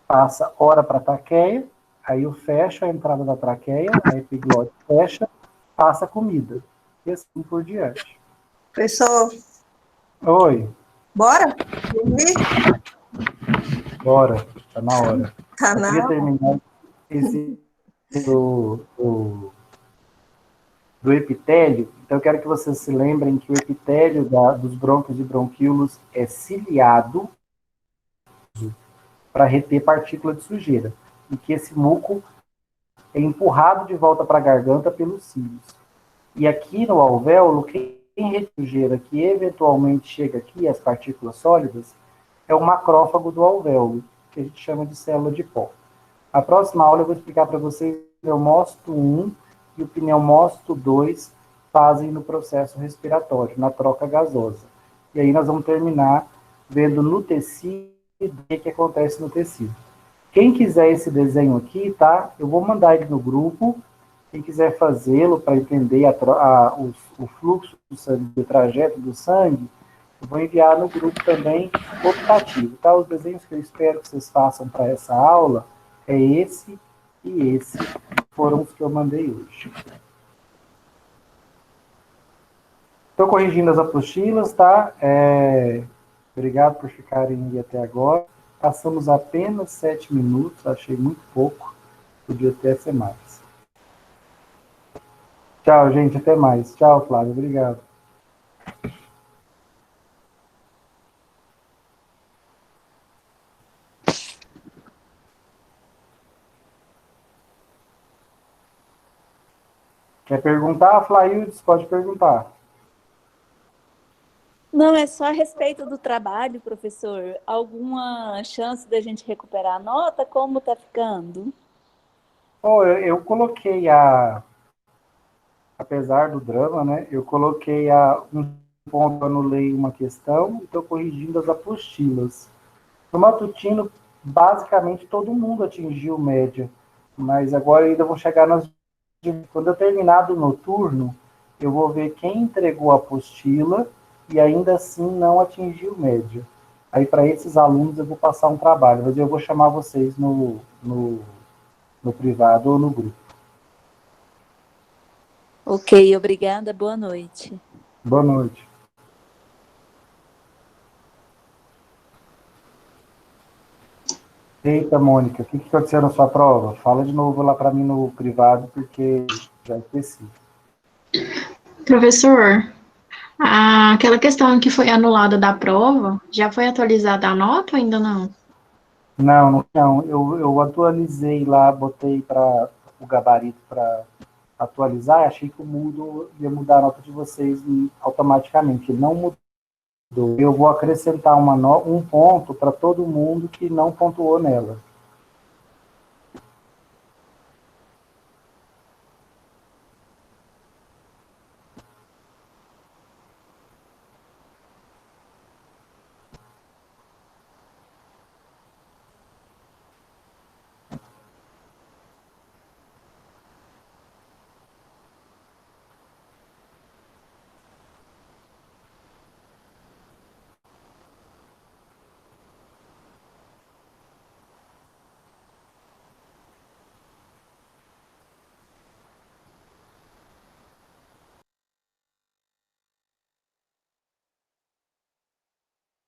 A: passa ora para a traqueia, aí eu fecho a entrada da traqueia, a epiglote fecha, passa a comida. E assim por diante.
C: Professor,
A: Oi.
C: bora? Dormir?
A: Bora, tá na hora.
C: Tá
A: Eu
C: na
A: queria
C: hora.
A: terminar esse do epitélio. Então, eu quero que vocês se lembrem que o epitélio dos brônquios e bronquíolos é ciliado para reter partícula de sujeira. E que esse muco é empurrado de volta para a garganta pelos cílios. E aqui no alvéolo, quem retém sujeira que eventualmente chega aqui, as partículas sólidas, é o macrófago do alvéolo, que a gente chama de célula de pó. A próxima aula eu vou explicar para vocês o pneumócito 1 e o pneumócito 2 fazem no processo respiratório, na troca gasosa. E aí nós vamos terminar vendo no tecido o que acontece no tecido. Quem quiser esse desenho aqui, tá? Eu vou mandar ele no grupo. Quem quiser fazê-lo para entender o fluxo do sangue, o trajeto do sangue, eu vou enviar no grupo também optativo, tá? Os desenhos que eu espero que vocês façam para essa aula é esse e esse. Foram os que eu mandei hoje. Estou corrigindo as apostilas, tá? Obrigado por ficarem aí até agora. Passamos apenas 7 minutos, achei muito pouco. Podia até ser mais. Tchau, gente. Até mais. Tchau, Flávio. Obrigado. Quer perguntar, Flaildes? Pode perguntar.
H: Não, é só a respeito do trabalho, professor. Alguma chance da gente recuperar a nota? Como tá ficando?
A: Oh, eu coloquei apesar do drama, né? Eu coloquei um ponto, anulei uma questão e estou corrigindo as apostilas. No matutino, basicamente, todo mundo atingiu média, mas agora ainda vou chegar nas... Quando eu terminar do noturno, eu vou ver quem entregou a apostila e ainda assim não atingiu média. Aí, para esses alunos, eu vou passar um trabalho, mas eu vou chamar vocês no privado ou no grupo.
H: Ok, obrigada. Boa noite.
A: Boa noite. Eita, Mônica, o que aconteceu na sua prova? Fala de novo lá para mim no privado, porque já esqueci.
I: Professor, aquela questão que foi anulada da prova, já foi atualizada a nota ou ainda não?
A: Não. Eu atualizei lá, botei para o gabarito para atualizar, achei que o Moodle ia mudar a nota de vocês automaticamente. Ele não mudou Eu vou acrescentar um ponto para todo mundo que não pontuou nela.